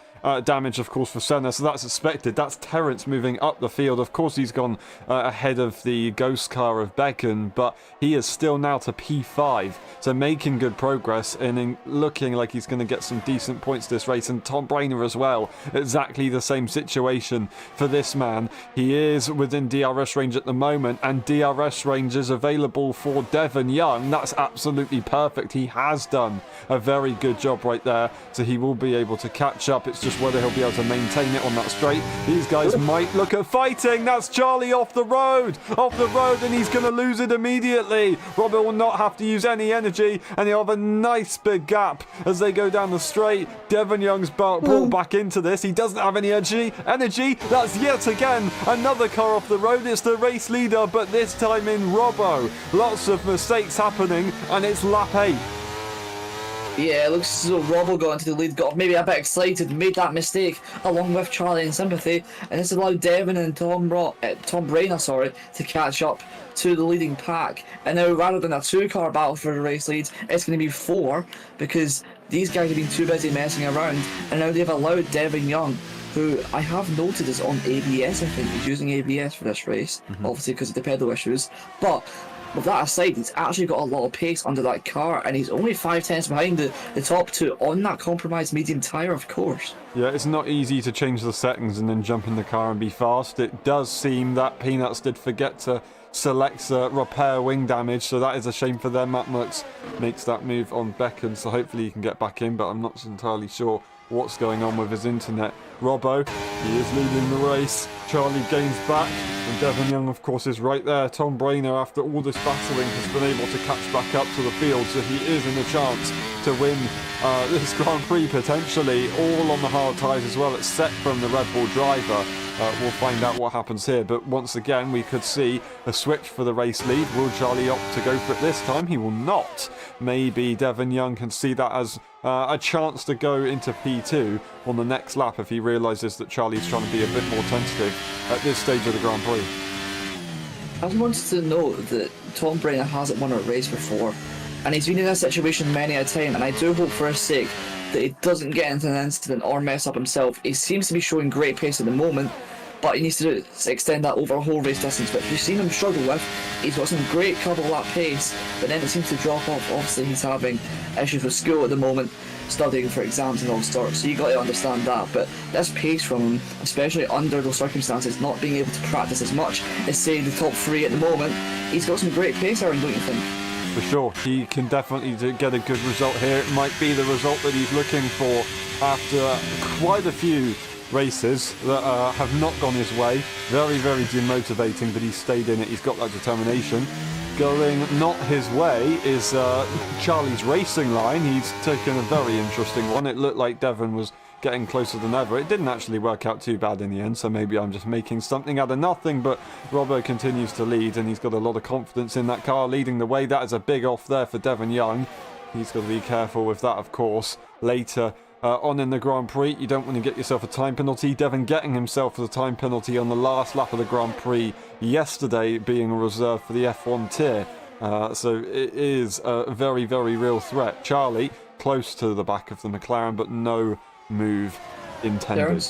damage, of course, for Senna, so that's expected. That's Terence moving up the field. Of course, he's gone ahead of the ghost car of Beckon, but he is still now to P5, so making good progress and looking like he's going to get some decent points this race. And Tom Brainer as well, exactly the same situation for this man. He is within DRS range at the moment, and DRS range is available for Devon Young. That's absolutely perfect. He has done a very good job right there, so he will be able to catch up. It's just whether he'll be able to maintain it on that straight. These guys might look at fighting. That's Charlie off the road, and he's going to lose it immediately. Robert will not have to use any energy, and he'll have a nice big gap as they go down the straight. Devon Young's brought back into this. He doesn't have any energy. That's yet again another car off the road. It's the race leader, but this time in Robbo. Lots of mistakes happening, and it's lap 8. Yeah, it looks as though Robbo got into the lead, got maybe a bit excited, made that mistake along with Charlie in sympathy, and this allowed Devon and Tom Brainer, to catch up to the leading pack. And now, rather than a 2-car battle for the race lead, it's going to be 4, because these guys have been too busy messing around, and now they've allowed Devon Young, who I have noted is on ABS. I think he's using ABS for this race, obviously because of the pedal issues, but with that aside, he's actually got a lot of pace under that car, and he's only 5/10 behind the top 2 on that compromised medium tyre, of course. Yeah, it's not easy to change the settings and then jump in the car and be fast. It does seem that Peanuts did forget to select repair wing damage, so that is a shame for them. Matt Merckx makes that move on Beckon, so hopefully he can get back in, but I'm not entirely sure what's going on with his internet. Robbo, he is leading the race. Charlie gains back, and Devon Young, of course, is right there. Tom Brainer, after all this battling, has been able to catch back up to the field, so he is in a chance to win this Grand Prix, potentially, all on the hard tyres as well. It's set from the Red Bull driver. We'll find out what happens here, but once again, we could see a switch for the race lead. Will Charlie opt to go for it this time? He will not. Maybe Devon Young can see that as a chance to go into P2 on the next lap if he realises that Charlie's trying to be a bit more tentative at this stage of the Grand Prix. I wanted to note that Tom Brainer hasn't won a race before, and he's been in this situation many a time, and I do hope for his sake that he doesn't get into an incident or mess up himself. He seems to be showing great pace at the moment, but he needs to extend that over a whole race distance, which we've seen him struggle with. He's got some great couple lap pace, but then it seems to drop off. Obviously he's having issues with school at the moment, studying for exams and all sorts, so you got to understand that. But this pace from him, especially under those circumstances, not being able to practice as much as say the top 3 at the moment, he's got some great pace, Aaron, don't you think? For sure, he can definitely get a good result here. It might be the result that he's looking for after quite a few races that have not gone his way. Very, very demotivating, but he's stayed in it. He's got that determination. Going not his way is Charlie's racing line. He's taken a very interesting one. It looked like Devon was getting closer than ever. It didn't actually work out too bad in the end, so maybe I'm just making something out of nothing, but Robbo continues to lead, and he's got a lot of confidence in that car leading the way. That is a big off there for Devon Young. He's got to be careful with that, of course. Later on in the Grand Prix, you don't want to get yourself a time penalty. Devon getting himself a time penalty on the last lap of the Grand Prix yesterday, being reserved for the F1 tier. So it is a very, very real threat. Charlie close to the back of the McLaren, but no move intended.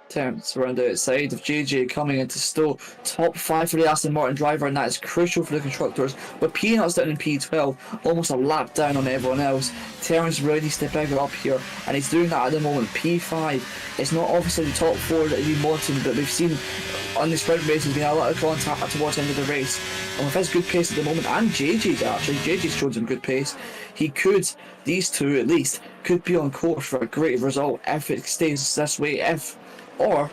Terence around the outside of JJ coming into Stowe. Top 5 for the Aston Martin driver, and that is crucial for the constructors. But peanuts down in P12, almost a lap down on everyone else. Terence really needs to pick it up here, and he's doing that at the moment. P5, it's not obviously the top 4 that he's wanting, but we've seen on the sprint race there's been a lot of contact towards the end of the race. And with his good pace at the moment, and JJ's showed some good pace, he could, these two at least, could be on course for a great result if it stays this way. If a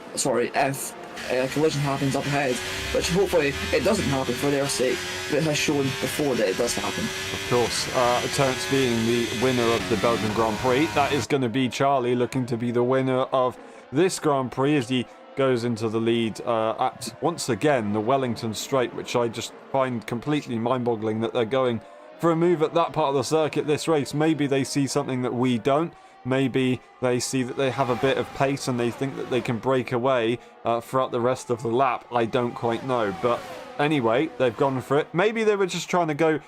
collision happens up ahead, which hopefully it doesn't happen for their sake, but it has shown before that it does happen. Of course, Terence being the winner of the Belgian Grand Prix, that is going to be Charlie looking to be the winner of this Grand Prix as he goes into the lead at, once again, the Wellington Straight, which I just find completely mind-boggling that they're going for a move at that part of the circuit this race. Maybe they see something that we don't. Maybe they see that they have a bit of pace and they think that they can break away throughout the rest of the lap. I don't quite know. But anyway, they've gone for it. Maybe they were just trying to go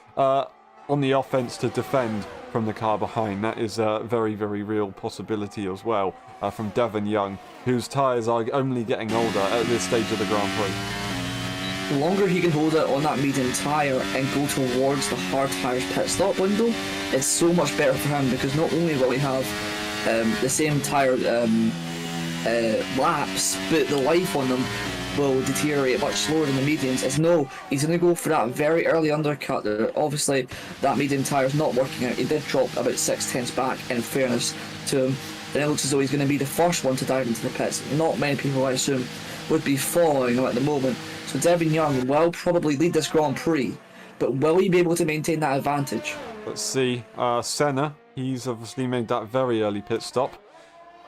on the offense to defend from the car behind. That is a very, very real possibility as well from Devon Young, whose tyres are only getting older at this stage of the Grand Prix. The longer he can hold it on that medium tyre and go towards the hard tyres pit stop window, it's so much better for him, because not only will he have the same tyre laps, but the life on them will deteriorate much slower than the mediums. He's going to go for that very early undercut. Obviously, that medium tyre is not working out. He did drop about 6/10 back, in fairness to him. And it looks as though he's going to be the first one to dive into the pits. Not many people, I assume, would be following him at the moment. So Devon Young will probably lead this Grand Prix, but will he be able to maintain that advantage? Let's see. Senna, he's obviously made that very early pit stop.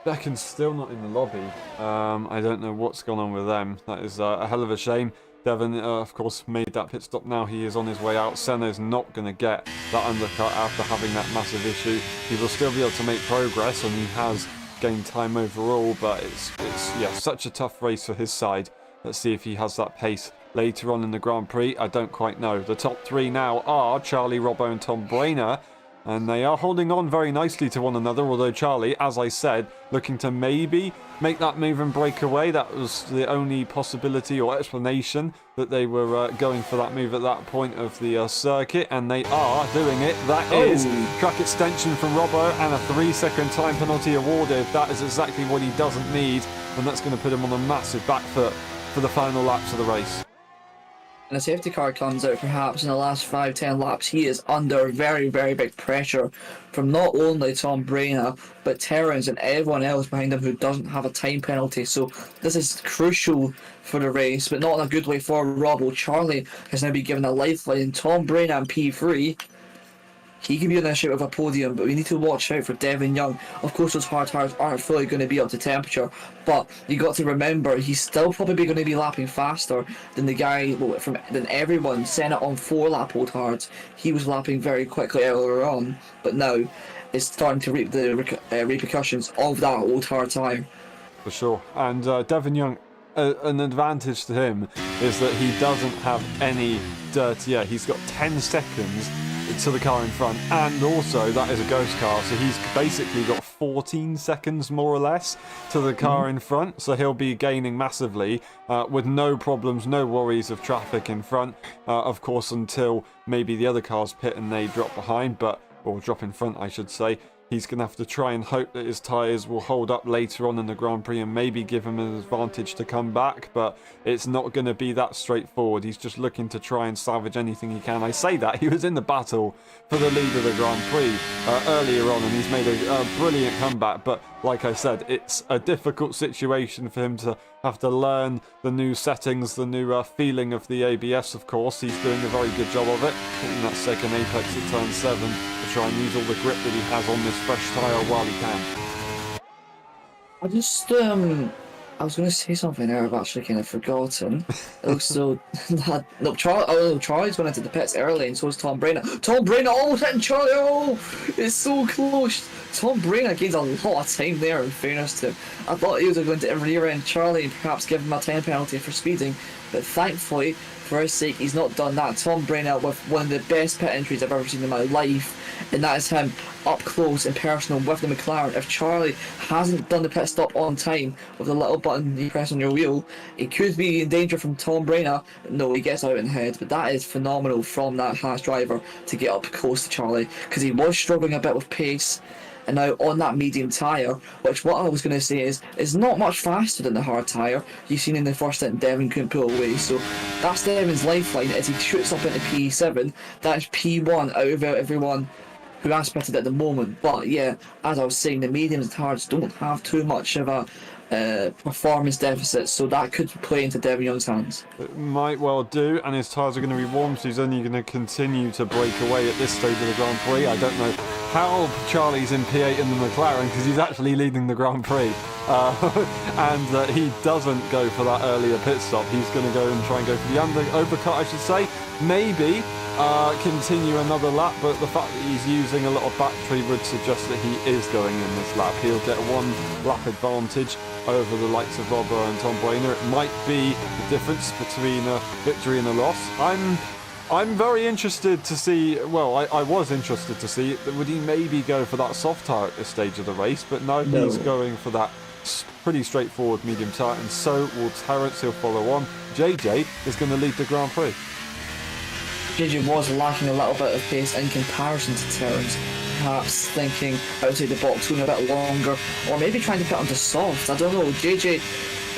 Becken's still not in the lobby. I don't know what's gone on with them. That is a hell of a shame. Devon, of course, made that pit stop now. He is on his way out. Senna's not going to get that undercut after having that massive issue. He will still be able to make progress, and he has gained time overall, but it's such a tough race for his side. Let's see if he has that pace later on in the Grand Prix. I don't quite know. The top 3 now are Charlie, Robbo and Tom Brainer, and they are holding on very nicely to one another, although Charlie, as I said, looking to maybe make that move and break away. That was the only possibility or explanation that they were going for that move at that point of the circuit, and they are doing it. That is track extension from Robbo and a 3-second time penalty awarded. That is exactly what he doesn't need, and that's going to put him on a massive back foot for the final laps of the race. And a safety car comes out perhaps in the last 5-10 laps. He is under very, very big pressure from not only Tom Brainer, but Terence and everyone else behind him who doesn't have a time penalty. So this is crucial for the race, but not in a good way for Robbo. Charlie has now been given a lifeline. Tom Brainer and P3, he can be on a shout of a podium, but we need to watch out for Devon Young. Of course, those hard tyres aren't fully going to be up to temperature, but you got to remember he's still probably going to be lapping faster than the guy than everyone. Senna on 4-lap old hards, he was lapping very quickly earlier on, but now it's starting to reap the repercussions of that old hard tyre. For sure, and Devon Young, an advantage to him is that he doesn't have any dirt. Yeah, he's got 10 seconds to the car in front, and also that is a ghost car, so he's basically got 14 seconds more or less to the car in front, so he'll be gaining massively with no problems, no worries of traffic in front, of course, until maybe the other cars pit and they drop behind, or drop in front I should say. He's going to have to try and hope that his tyres will hold up later on in the Grand Prix and maybe give him an advantage to come back, but it's not going to be that straightforward. He's just looking to try and salvage anything he can. I say that, he was in the battle for the lead of the Grand Prix earlier on, and he's made a brilliant comeback, but like I said, it's a difficult situation for him to have to learn the new settings, the new feeling of the ABS, of course. He's doing a very good job of it, hitting that second apex at turn 7 to try and use all the grip that he has on this fresh tyre while he can. I just I was gonna say something there. I've actually kind of forgotten. It looks so. No, Charlie. Oh, no, Charlie's went into the pits early, and so is Tom Brainer. Tom Brainer almost hitting Charlie. Oh, it's so close. Tom Brainer gains a lot of time there. In fairness to him, I thought he was going to rear end Charlie and perhaps give him a time penalty for speeding, but thankfully, for his sake, he's not done that. Tom Brainer with one of the best pit entries I've ever seen in my life, and that is him up close and personal with the McLaren. If Charlie hasn't done the pit stop on time with the little button you press on your wheel, he could be in danger from Tom Brainer. No, he gets out in head, but that is phenomenal from that Haas driver to get up close to Charlie, because he was struggling a bit with pace. And now on that medium tyre, which what I was going to say is not much faster than the hard tyre. You've seen in the first stint Devon couldn't pull away, so that's Devon's lifeline as he shoots up into P7. That's P1 out of everyone who has pitted at the moment. But yeah, as I was saying, the mediums and hards don't have too much of a performance deficit, so that could play into Devon Young's hands. It might well do, and his tyres are going to be warm, so he's only going to continue to break away at this stage of the Grand Prix. I don't know how Charlie's in P8 in the McLaren, because he's actually leading the Grand Prix, and he doesn't go for that earlier pit stop. He's going to go and try and go for the overcut, I should say. Maybe continue another lap, but the fact that he's using a lot of battery would suggest that he is going in this lap. He'll get one lap advantage over the likes of Robbo and Tom Brainer. It might be the difference between a victory and a loss. I'm very interested to see, well, I was interested to see, would he maybe go for that soft tyre at this stage of the race, but no, he's going for that pretty straightforward medium tyre, and so will Terence. He'll follow on. JJ is going to lead the Grand Prix. JJ was lacking a little bit of pace in comparison to Terence, perhaps thinking outside the box, going a bit longer, or maybe trying to put onto soft. I don't know. JJ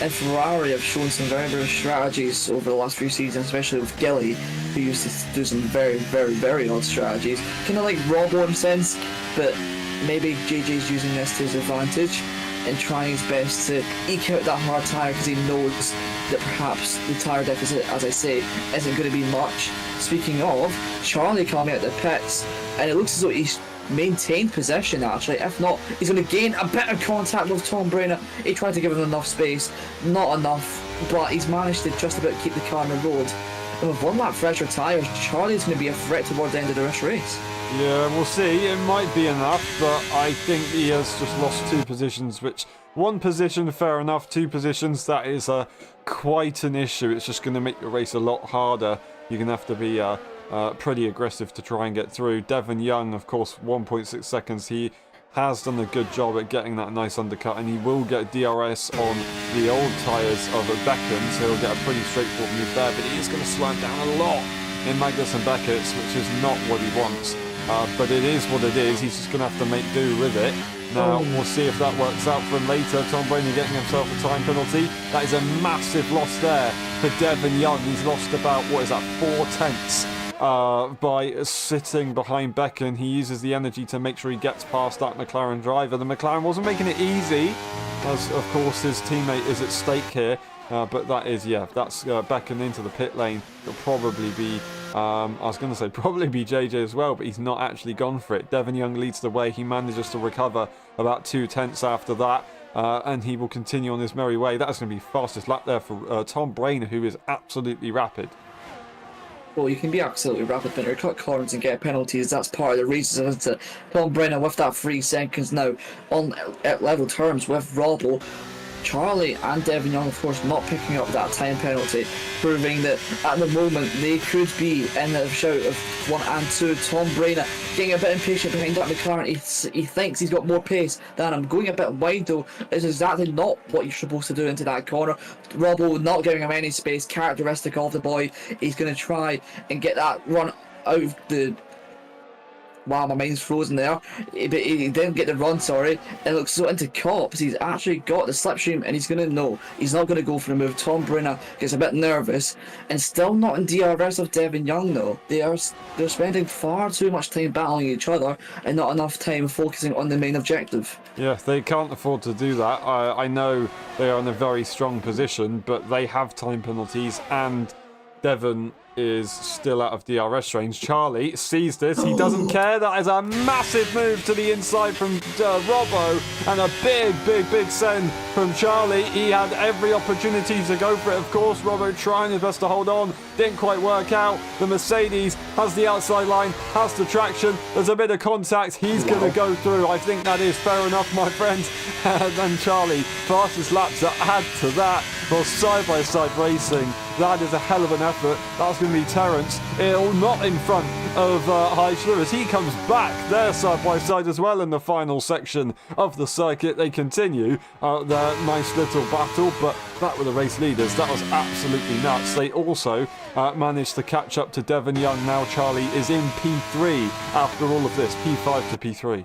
and Ferrari have shown some very, very strategies over the last few seasons, especially with Gilly, who used to do some very, very, very odd strategies. Kind of like Robbo in a sense, but maybe JJ's using this to his advantage and trying his best to eke out that hard tyre, because he knows that perhaps the tyre deficit, as I say, isn't going to be much. Speaking of, Charlie coming out the pits, and it looks as though he's maintained position actually. If not, he's going to gain a bit of contact with Tom Brainer. He tried to give him enough space, not enough, but he's managed to just about keep the car on the road. And with one lap fresher tyres, Charlie's going to be a threat toward the end of this race. Yeah, we'll see. It might be enough, but I think he has just lost 2 positions, which one position, fair enough. 2 positions, that is quite an issue. It's just going to make the race a lot harder. You're going to have to be pretty aggressive to try and get through. Devon Young, of course, 1.6 seconds. He has done a good job at getting that nice undercut, and he will get DRS on the old tyres of Beckham's, so he'll get a pretty straightforward move there, but he is going to slow him down a lot in Magnussen Beckett's, which is not what he wants. But it is what it is. He's just going to have to make do with it. Now, we'll see if that works out for him later. Tom Brainer getting himself a time penalty. That is a massive loss there for Devon Young. He's lost about, 4 tenths by sitting behind Beckham. He uses the energy to make sure he gets past that McLaren driver. The McLaren wasn't making it easy, as of course his teammate is at stake here. But that is, that's Beckham into the pit lane. It'll probably be, I was going to say probably be JJ as well, but he's not actually gone for it. Devon Young leads the way. He manages to recover about 2 tenths after that, and he will continue on his merry way. That's going to be fastest lap there for Tom Brainer, who is absolutely rapid. Well, you can be absolutely rapid, but you cut corners and get penalties. That's part of the reason, isn't it? Tom Brainer with that 3 seconds now on at level terms with Robbo. Charlie and Devon Young, of course, not picking up that time penalty, proving that at the moment they could be in the shout of 1 and 2. Tom Brainer getting a bit impatient behind that McLaren. He thinks he's got more pace than him. Going a bit wide though is exactly not what you're supposed to do into that corner. Robbo not giving him any space, characteristic of the boy. He's going to try and get that run out of the... Wow, my mind's frozen there. But he didn't get the run, sorry. It looks so into cops. He's actually got the slipstream, and he's going to know. He's not going to go for the move. Tom Brainer gets a bit nervous, and still not in DRS of Devon Young, though. They're spending far too much time battling each other, and not enough time focusing on the main objective. Yeah, they can't afford to do that. I know they are in a very strong position, but they have time penalties, and Devon is still out of DRS range. Charlie sees this. He doesn't care. That is a massive move to the inside from Robbo, and a big send from Charlie. He had every opportunity to go for it, of course. Robbo trying his best to hold on. Didn't quite work out. The Mercedes has the outside line, has the traction. There's a bit of contact. He's going to go through. I think that is fair enough, my friends. And then Charlie, fastest lap to add to that. Well, side-by-side racing, that is a hell of an effort. That's going to be Terence. Not in front of Heich Lewis. He comes back there side-by-side as well in the final section of the circuit. They continue their nice little battle, but that were the race leaders. That was absolutely nuts. They also managed to catch up to Devon Young. Now Charlie is in P3 after all of this, P5 to P3.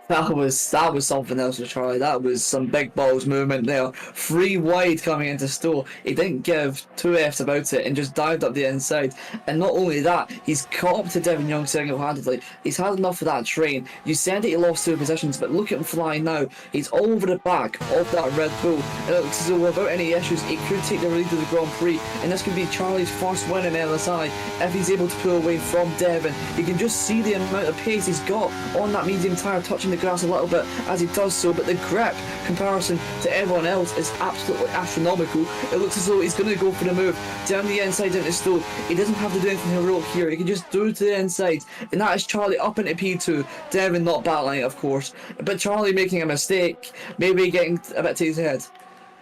That was something else for Charlie. That was some big balls movement there. 3 wide coming into Stowe. He didn't give 2 F's about it and just dived up the inside. And not only that, he's caught up to Devon Young single-handedly. He's had enough of that train. You said that he lost 2 positions, but look at him flying now. He's over the back of that Red Bull. And it looks as though without any issues, he could take the lead of the Grand Prix. And this could be Charlie's first win in LSI if he's able to pull away from Devon. You can just see the amount of pace he's got on that medium tyre, touching the grass a little bit as he does so, but the grip comparison to everyone else is absolutely astronomical. It looks as though he's going to go for the move down the inside into Stowe. He doesn't have to do anything heroic here. He can just do it to the inside, and that is Charlie up into P2. Devon not battling it, of course, but Charlie making a mistake, maybe getting a bit to his head.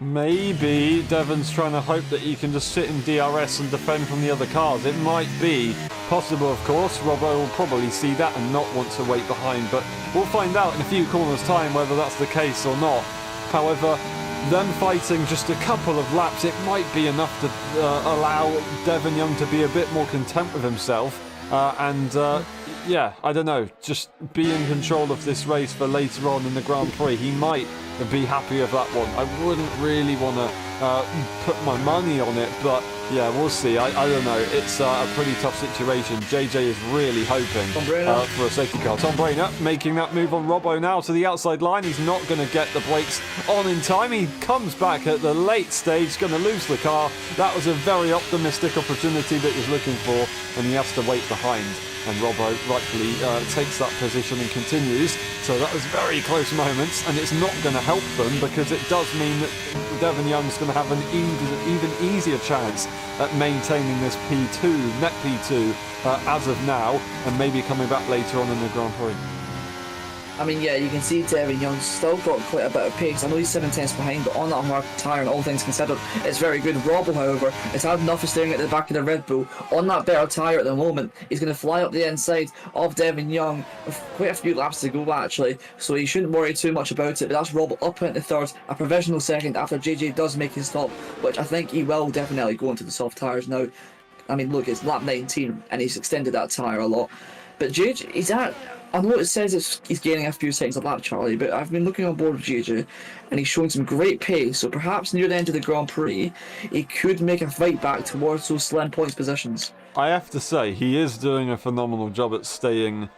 Maybe Devon's trying to hope that he can just sit in DRS and defend from the other cars. It might be possible, of course. Robbo will probably see that and not want to wait behind, but we'll find out in a few corners' time whether that's the case or not. However, them fighting just a couple of laps, it might be enough to allow Devon Young to be a bit more content with himself yeah, I don't know, just be in control of this race for later on in the Grand Prix. He might be happy with that one. I wouldn't really want to put my money on it, but yeah, we'll see. I don't know. It's a pretty tough situation. JJ is really hoping for a safety car. Tom Brainer making that move on Robbo now to the outside line. He's not going to get the brakes on in time. He comes back at the late stage, going to lose the car. That was a very optimistic opportunity that he was looking for, and he has to wait behind. And Robbo rightfully takes that position and continues. So that was very close moments, and it's not going to help them because it does mean that Devon Young's going to have an even easier chance at maintaining this P2, net P2, as of now, and maybe coming back later on in the Grand Prix. I mean, yeah, you can see Devon Young's still got quite a bit of pace. I know he's 7 tenths behind, but on that hard tyre and all things considered, it's very good. Robbo, however, has had enough of staring at the back of the Red Bull. On that better tyre at the moment, he's going to fly up the inside of Devon Young with quite a few laps to go, actually, so he shouldn't worry too much about it. But that's Robbo up into third, a provisional second after JJ does make his stop, which I think he will definitely go into the soft tyres now. I mean, look, it's lap 19, and he's extended that tyre a lot. But JJ, he's at... I know it says he's gaining a few seconds a lap, Charlie, but I've been looking on board with JJ, and he's showing some great pace, so perhaps near the end of the Grand Prix, he could make a fight back towards those slim points positions. I have to say, he is doing a phenomenal job at staying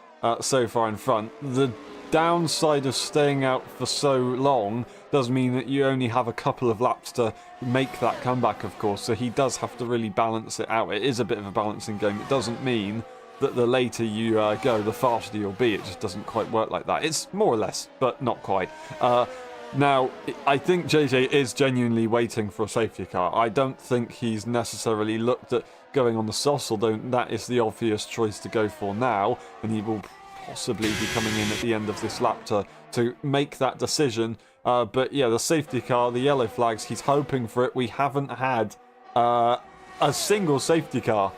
so far in front. The downside of staying out for so long does mean that you only have a couple of laps to make that comeback, of course, so he does have to really balance it out. It is a bit of a balancing game. It doesn't mean that the later you go, the faster you'll be. It just doesn't quite work like that. It's more or less, but not quite. Now, I think JJ is genuinely waiting for a safety car. I don't think he's necessarily looked at going on the sauce, although that is the obvious choice to go for now, and he will possibly be coming in at the end of this lap to make that decision. But yeah, the safety car, the yellow flags, he's hoping for it. We haven't had a single safety car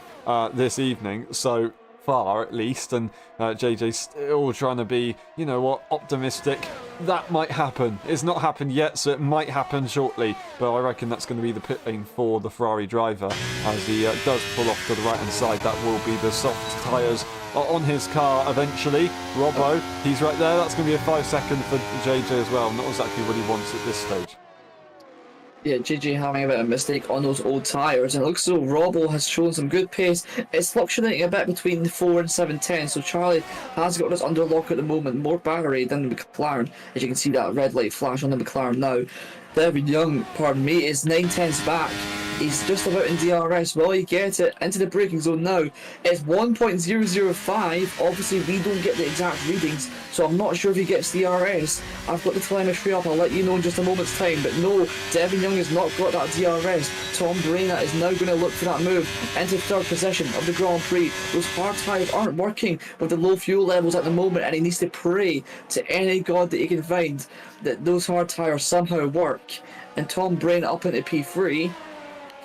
this evening, so far at least, and JJ's still trying to be, you know what, optimistic. That might happen. It's not happened yet, so it might happen shortly, but I reckon that's going to be the pit lane for the Ferrari driver as he does pull off to the right hand side. That will be the soft tyres on his car eventually. Robbo, he's right there. That's going to be a 5 second for JJ as well. Not exactly what he wants at this stage. Yeah, JJ having a bit of a mistake on those old tyres, and it looks as though Robbo has shown some good pace. It's fluctuating a bit between 4 and 7 so Charlie has got this under lock at the moment, more battery than the McLaren, as you can see that red light flash on the McLaren now. Devin Young, pardon me, is 9 tenths back. He's just about in DRS. Will he get it into the braking zone now? It's 1.005. Obviously, we don't get the exact readings, so I'm not sure if he gets DRS. I've got the telemetry up. I'll let you know in just a moment's time. But no, Devin Young has not got that DRS. Tom Brayna is now going to look for that move into third position of the Grand Prix. Those hard tyres aren't working with the low fuel levels at the moment, and he needs to pray to any god that he can find that those hard tyres somehow work. And Tom Brayna up into P3.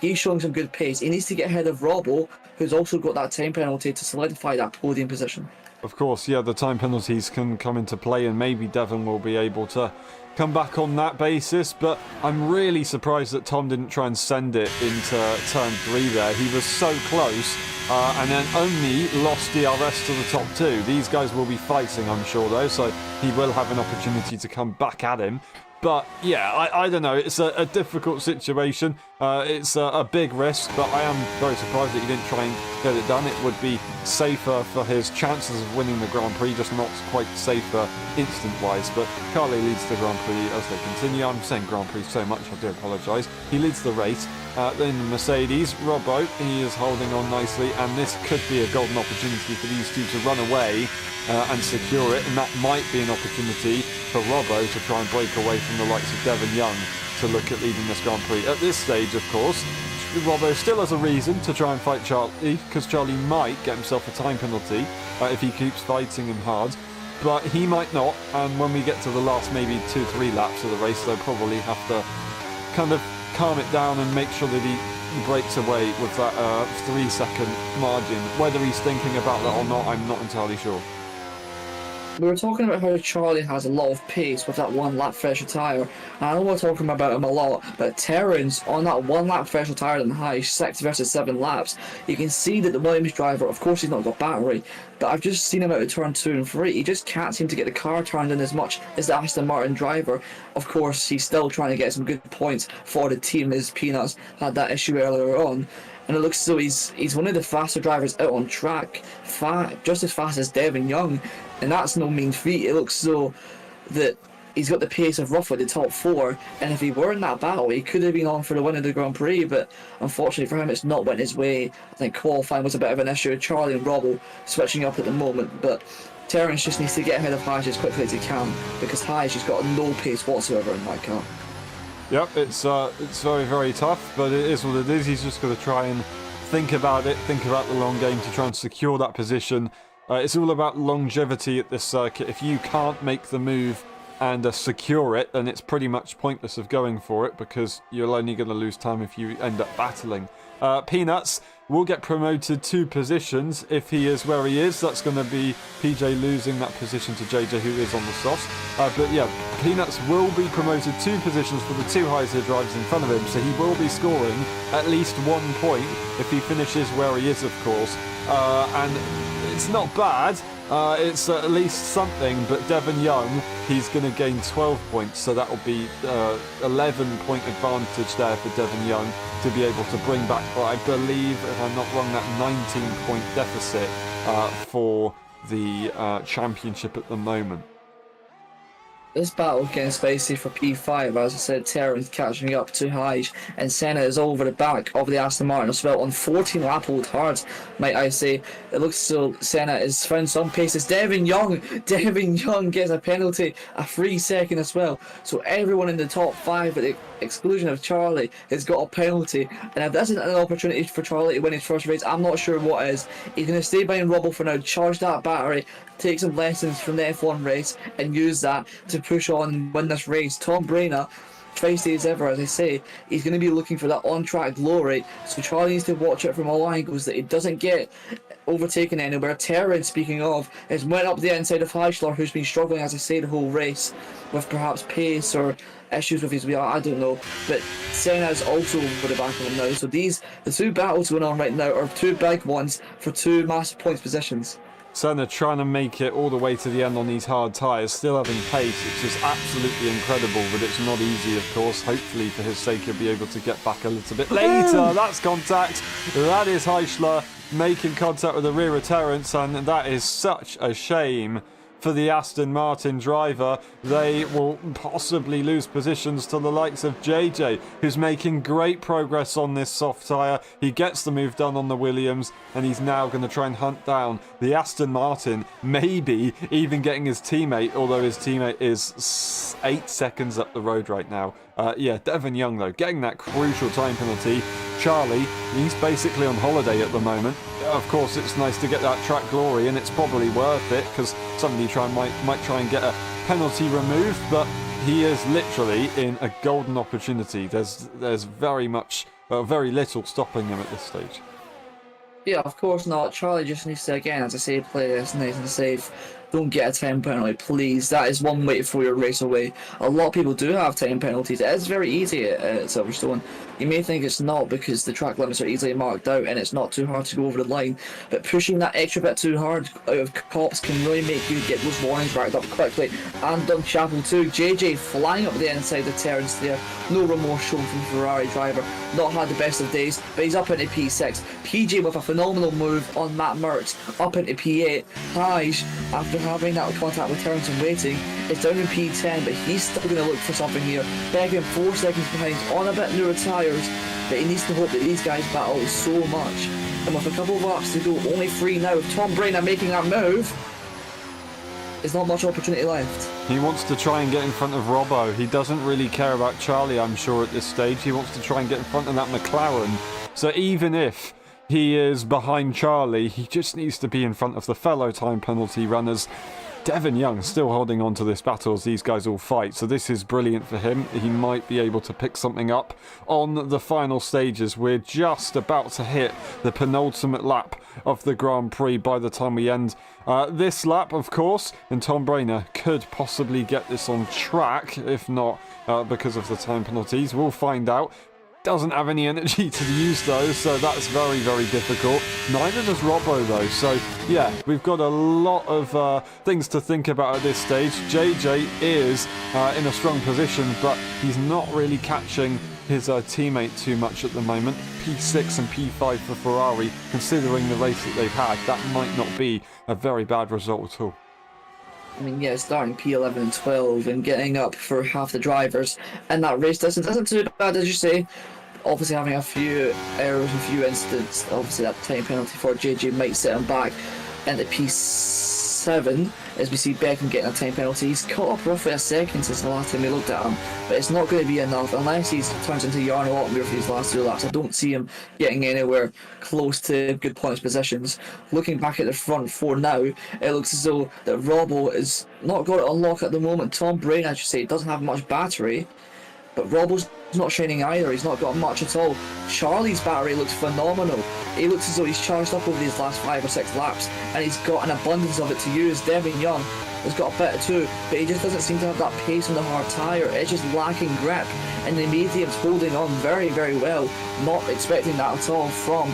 He's showing some good pace. He needs to get ahead of Robbo, who's also got that time penalty to solidify that podium position. Of course, yeah, the time penalties can come into play, and maybe Devon will be able to come back on that basis, but I'm really surprised that Tom didn't try and send it into turn 3 there. He was so close, and then only lost DRS to the top 2. These guys will be fighting, I'm sure, though, so he will have an opportunity to come back at him. But yeah, I don't know, it's a difficult situation. It's a big risk, but I am very surprised that he didn't try and get it done. It would be safer for his chances of winning the Grand Prix, just not quite safer instant-wise. But Carly leads the Grand Prix as they continue. I'm saying Grand Prix so much, I do apologise. He leads the race. Then the Mercedes, Robbo, he is holding on nicely, and this could be a golden opportunity for these two to run away and secure it, and that might be an opportunity for Robbo to try and break away from the likes of Devon Young to look at leading this Grand Prix. At this stage, of course, Robbo still has a reason to try and fight Charlie, because Charlie might get himself a time penalty if he keeps fighting him hard, but he might not, and when we get to the last maybe 2-3 laps of the race, they'll probably have to kind of calm it down and make sure that he breaks away with that 3-second margin. Whether he's thinking about that or not, I'm not entirely sure. We were talking about how Charlie has a lot of pace with that one lap fresher tyre, and I know we're talking about him a lot, but Terrence on that one lap fresher tyre in high 6 versus 7 laps, you can see that the Williams driver, of course he's not got battery, but I've just seen him out of turn 2 and 3, he just can't seem to get the car turned in as much as the Aston Martin driver. Of course, he's still trying to get some good points for the team, as Peanuts had that issue earlier on. And it looks as though he's one of the faster drivers out on track, just as fast as Devin Young, and that's no mean feat. It looks as though that he's got the pace of roughly the top 4, and if he were in that battle, he could have been on for the win of the Grand Prix, but unfortunately for him, it's not went his way. I think qualifying was a bit of an issue. Charlie and Robbo switching up at the moment, but Terrence just needs to get ahead of Haj as quickly as he can, because Haj has got no pace whatsoever in that car. Yep, it's very, very tough, but it is what it is. He's just got to try and think about it, think about the long game to try and secure that position. It's all about longevity at this circuit. If you can't make the move and secure it, then it's pretty much pointless of going for it, because you're only going to lose time if you end up battling. Peanuts will get promoted 2 positions if he is where he is. That's going to be PJ losing that position to JJ, who is on the sauce. But yeah, Peanuts will be promoted 2 positions for the 2 highest drivers in front of him, so he will be scoring at least 1 point if he finishes where he is, of course. And it's not bad. It's at least something, but Devon Young, he's going to gain 12 points, so that will be 11-point advantage there for Devon Young to be able to bring back, I believe, if I'm not wrong, that 19-point deficit for the championship at the moment. This battle getting spicy for P5. As I said, Terrence catching up to Haj, and Senna is over the back of the Aston Martin as well on 14 lap old hards, might I say. It looks so Senna has found some paces. Devin Young gets a penalty, a free second as well. So everyone in the top 5 at the exclusion of Charlie has got a penalty, and if this isn't an opportunity for Charlie to win his first race, I'm not sure what is. He's going to stay behind Robbo for now, charge that battery, take some lessons from the F1 race, and use that to push on and win this race. Tom Brayna, feisty as ever, as I say, he's going to be looking for that on-track glory, so Charlie needs to watch it from all angles that he doesn't get overtaken anywhere. Terrence, speaking of, has went up the inside of Heisler, who's been struggling, as I say, the whole race with perhaps pace or issues with his wheel, I don't know, but Senna's also over the back of him now. So the 2 battles going on right now are 2 big ones for 2 massive points positions. Senna trying to make it all the way to the end on these hard tyres, still having pace. It's just absolutely incredible, but it's not easy, of course. Hopefully, for his sake, he'll be able to get back a little bit later. That's contact. That is Heischler making contact with the rear of Terrence, and that is such a shame for the Aston Martin driver. They will possibly lose positions to the likes of JJ, who's making great progress on this soft tyre. He gets the move done on the Williams, and he's now going to try and hunt down the Aston Martin, maybe even getting his teammate, although his teammate is 8 seconds up the road right now. Yeah, Devon Young, though, getting that crucial time penalty. Charlie, he's basically on holiday at the moment. Of course, it's nice to get that track glory, and it's probably worth it, because somebody might try and get a penalty removed, but he is literally in a golden opportunity. There's very little stopping him at this stage. Yeah, of course not. Charlie just needs to, again, as I say, play this nice and safe. Don't get a time penalty, please. That is one way to throw your race away. A lot of people do have time penalties. It is very easy at Silverstone. You may think it's not because the track limits are easily marked out and it's not too hard to go over the line, but pushing that extra bit too hard out of cops can really make you get those warnings racked up quickly. And Dunchapel too. JJ flying up the inside of Terence there. No remorse shown from Ferrari driver. Not had the best of days, but he's up into P6. PJ with a phenomenal move on Matt Merckx up into P8. Haj, after having that contact with Terence and waiting, is down in P10, but he's still going to look for something here. Beckham 4 seconds behind on a bit newer tyres, but he needs to hope that these guys battle so much. And with a couple of laps to go, only 3 now, with Tom Brainer making that move, there's not much opportunity left. He wants to try and get in front of Robbo. He doesn't really care about Charlie, I'm sure, at this stage. He wants to try and get in front of that McLaren. So even if he is behind Charlie, he just needs to be in front of the fellow time penalty runners. Devon Young still holding on to this battle as these guys all fight, so this is brilliant for him. He might be able to pick something up on the final stages. We're just about to hit the penultimate lap of the Grand Prix by the time we end this lap, of course, and Tom Brainer could possibly get this on track, if not because of the time penalties. We'll find out. Doesn't have any energy to use those, so that's very, very difficult. Neither does Robbo, though, so yeah, we've got a lot of things to think about at this stage. JJ is in a strong position, but he's not really catching his teammate too much at the moment. P6 and P5 for Ferrari, considering the race that they've had, that might not be a very bad result at all. I mean, yeah, starting P11 and 12 and getting up for half the drivers, and that race distance isn't too bad, as you say. Obviously, having a few errors, a few incidents, obviously that time penalty for JJ might set him back. And at P7, as we see Beckham getting a time penalty, he's caught up roughly a second since the last time we looked at him, but it's not going to be enough unless he turns into Jarno Ottenweir for these last 2 laps. I don't see him getting anywhere close to good points positions. Looking back at the front 4 now, it looks as though that Robbo is not got it on lock at the moment. Tom Brain, I should say, doesn't have much battery, but Robbo's not shining either. He's not got much at all. Charlie's battery looks phenomenal. He looks as though he's charged up over these last 5 or 6 laps, and he's got an abundance of it to use. Devon Young has got a bit too, but he just doesn't seem to have that pace on the hard tyre. It's just lacking grip, and the medium's holding on very, very well. Not expecting that at all from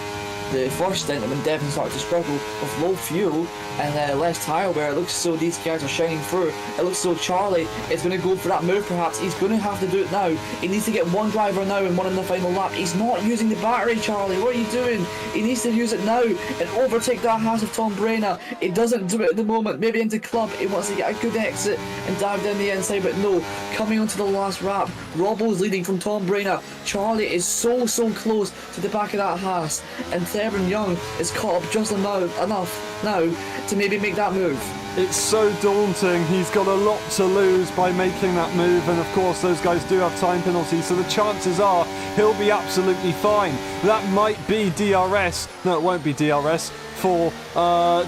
the first stint when Devon started to struggle with low fuel and less tyre wear. It looks as though these guys are shining through. It looks as though Charlie is going to go for that move perhaps. He's going to have to do it now. He needs to get one driver now and one in the final lap. He's not using the battery, Charlie. What are you doing? He needs to use it now and overtake that Haas of Tom Brainer. He doesn't do it at the moment. Maybe into club. He wants to get a good exit and dive down the inside, but no. Coming onto the last lap, Robbo's leading from Tom Brainer. Charlie is so close to the back of that Haas, and Devon Young is caught up just enough now to maybe make that move. It's so daunting. He's got a lot to lose by making that move, and of course those guys do have time penalties, so the chances are he'll be absolutely fine. That might be DRS. No, it won't be DRS for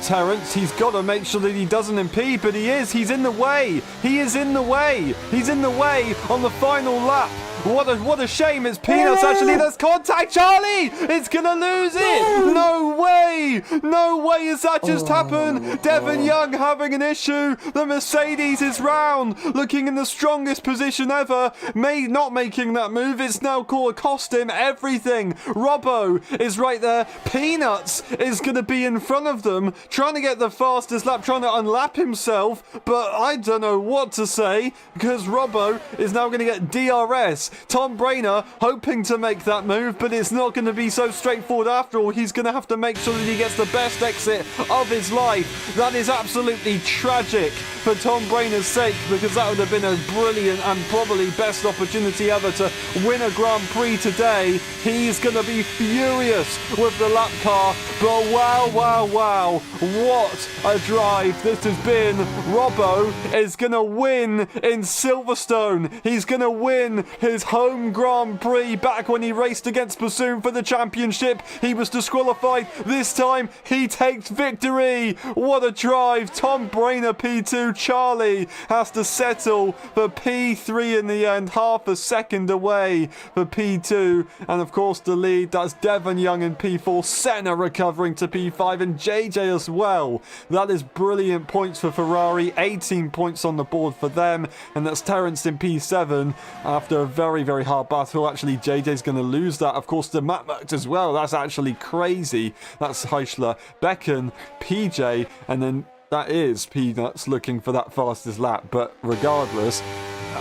Terence. He's got to make sure that he doesn't impede, but he is. He's in the way. He is in the way. He's in the way on the final lap. What a shame. It's Peanuts actually. There's contact. Charlie! It's gonna lose it! No way! No way has that just happened! Devon Young having an issue. The Mercedes is round, looking in the strongest position ever. Not making that move. It's now cost him everything. Robbo is right there. Peanuts is gonna be in front of them, trying to get the fastest lap, trying to unlap himself, but I don't know what to say, because Robbo is now going to get DRS. Tom Brainer hoping to make that move, but it's not going to be so straightforward after all. He's going to have to make sure that he gets the best exit of his life. That is absolutely tragic for Tom Brainer's sake, because that would have been a brilliant and probably best opportunity ever to win a Grand Prix today. He's going to be furious with the lap car, but wow, what a drive this has been. Robbo is going to win in Silverstone. He's going to win his home Grand Prix. Back when he raced against Bassoon for the championship, he was disqualified. This time, he takes victory. What a drive. Tom Brainer P2. Charlie has to settle for P3 in the end, half a second away for P2. And of course, the lead, that's Devon Young in P4, Senna recovering to P5, and JJ as well. That is brilliant points for Ferrari, 18 points on the board for them, and that's Terence in P7 after a very, very hard battle. Actually, JJ's going to lose that, of course, to Matt Merckx as well. That's actually crazy. That's Heischler, Becken, PJ, and then that is Peanuts looking for that fastest lap. But regardless,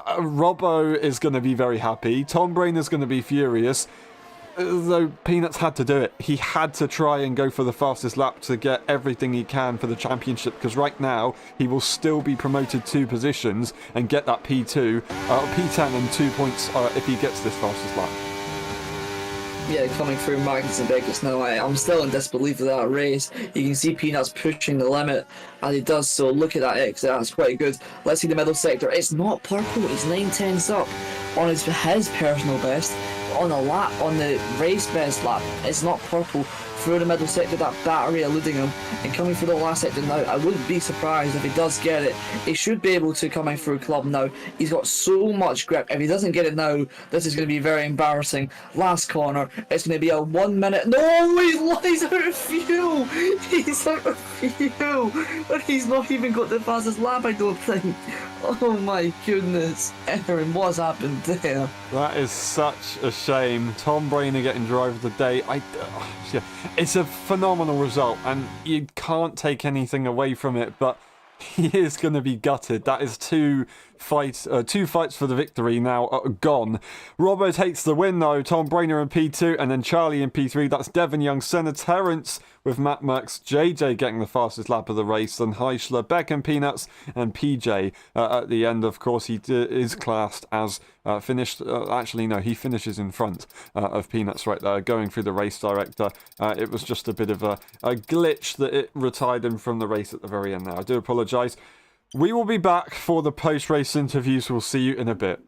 Robbo is going to be very happy. Tom Brainer's going to be furious. Though Peanuts had to do it. He had to try and go for the fastest lap to get everything he can for the championship, because right now he will still be promoted 2 positions and get that P2, P10 and 2 points if he gets this fastest lap. Yeah, coming through Magnus and Vegas now, I'm still in disbelief of that race. You can see Peanuts pushing the limit, and he does so. Look at that exit, that's quite good. Let's see the middle sector. It's not purple, it's 9/10 up on his personal best. On the race best lap, it's not purple. Through the middle sector, that battery eluding him, and coming through the last sector now, I wouldn't be surprised if he does get it. He should be able to, coming through club now. He's got so much grip. If he doesn't get it now, this is going to be very embarrassing. Last corner, it's going to be a 1 minute. No, he's out of fuel. He's out of fuel, and he's not even got the fastest lap, I don't think. Oh my goodness, Aaron, what's happened there? That is such a shame. Tom Brainer getting driver of the day. It's a phenomenal result, and you can't take anything away from it, but he is going to be gutted. That is two fights for the victory now gone. Robbo takes the win though. Tom Brainer in P2, and then Charlie in P3. That's Devon Young, Senna, Terence with Matt Merckx, JJ getting the fastest lap of the race, then Heischler, Becken, Peanuts, and PJ at the end. Of course, he is classed as finished. Actually, no, he finishes in front of Peanuts right there, going through the race director. It was just a bit of a glitch that it retired him from the race at the very end there. I do apologise. We will be back for the post-race interviews. We'll see you in a bit.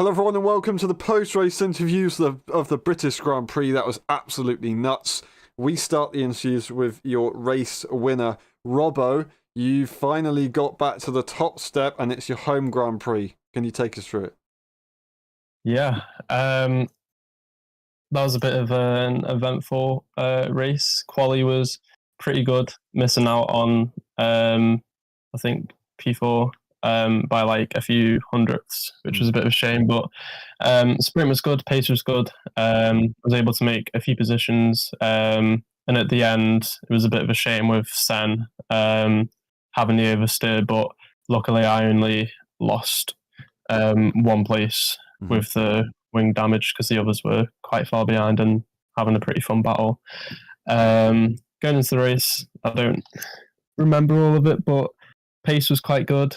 Hello everyone and welcome to the post-race interviews of the British Grand Prix. That was absolutely nuts. We start the interviews with your race winner, Robbo. You finally got back to the top step and it's your home Grand Prix. Can you take us through it? Yeah, that was a bit of an eventful race. Quali was pretty good, missing out on, I think, P4 by like a few hundredths, which was a bit of a shame. But sprint was good, pace was good. Was able to make a few positions, and at the end, it was a bit of a shame with Sen having the oversteer. But luckily, I only lost one place with the wing damage because the others were quite far behind and having a pretty fun battle. Going into the race, I don't remember all of it, but pace was quite good.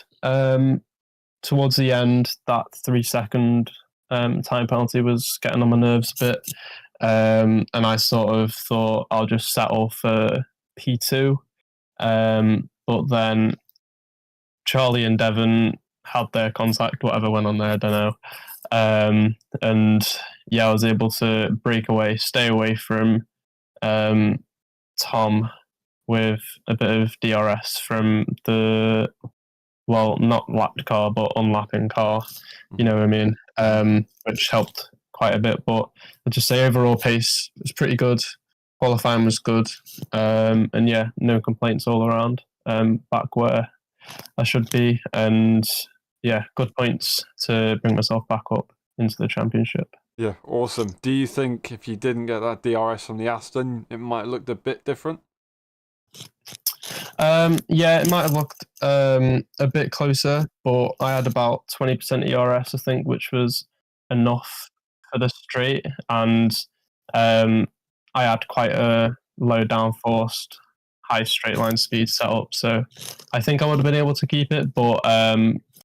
Towards the end, that 3 second time penalty was getting on my nerves a bit. And I sort of thought I'll just settle for P2. But then Charlie and Devon had their contact, whatever went on there, I don't know. And yeah, I was able to break away, stay away from Tom with a bit of DRS from the, well, not lapped car, but unlapping car, you know what I mean? Which helped quite a bit. But I'd just say overall pace was pretty good. Qualifying was good. And yeah, no complaints all around. Back where I should be. And yeah, good points to bring myself back up into the championship. Yeah, awesome. Do you think if you didn't get that DRS from the Aston, it might have looked a bit different? Yeah, it might have looked a bit closer, but I had about 20% ERS, I think, which was enough for the straight. And I had quite a low downforced, high straight line speed set up. So I think I would have been able to keep it, but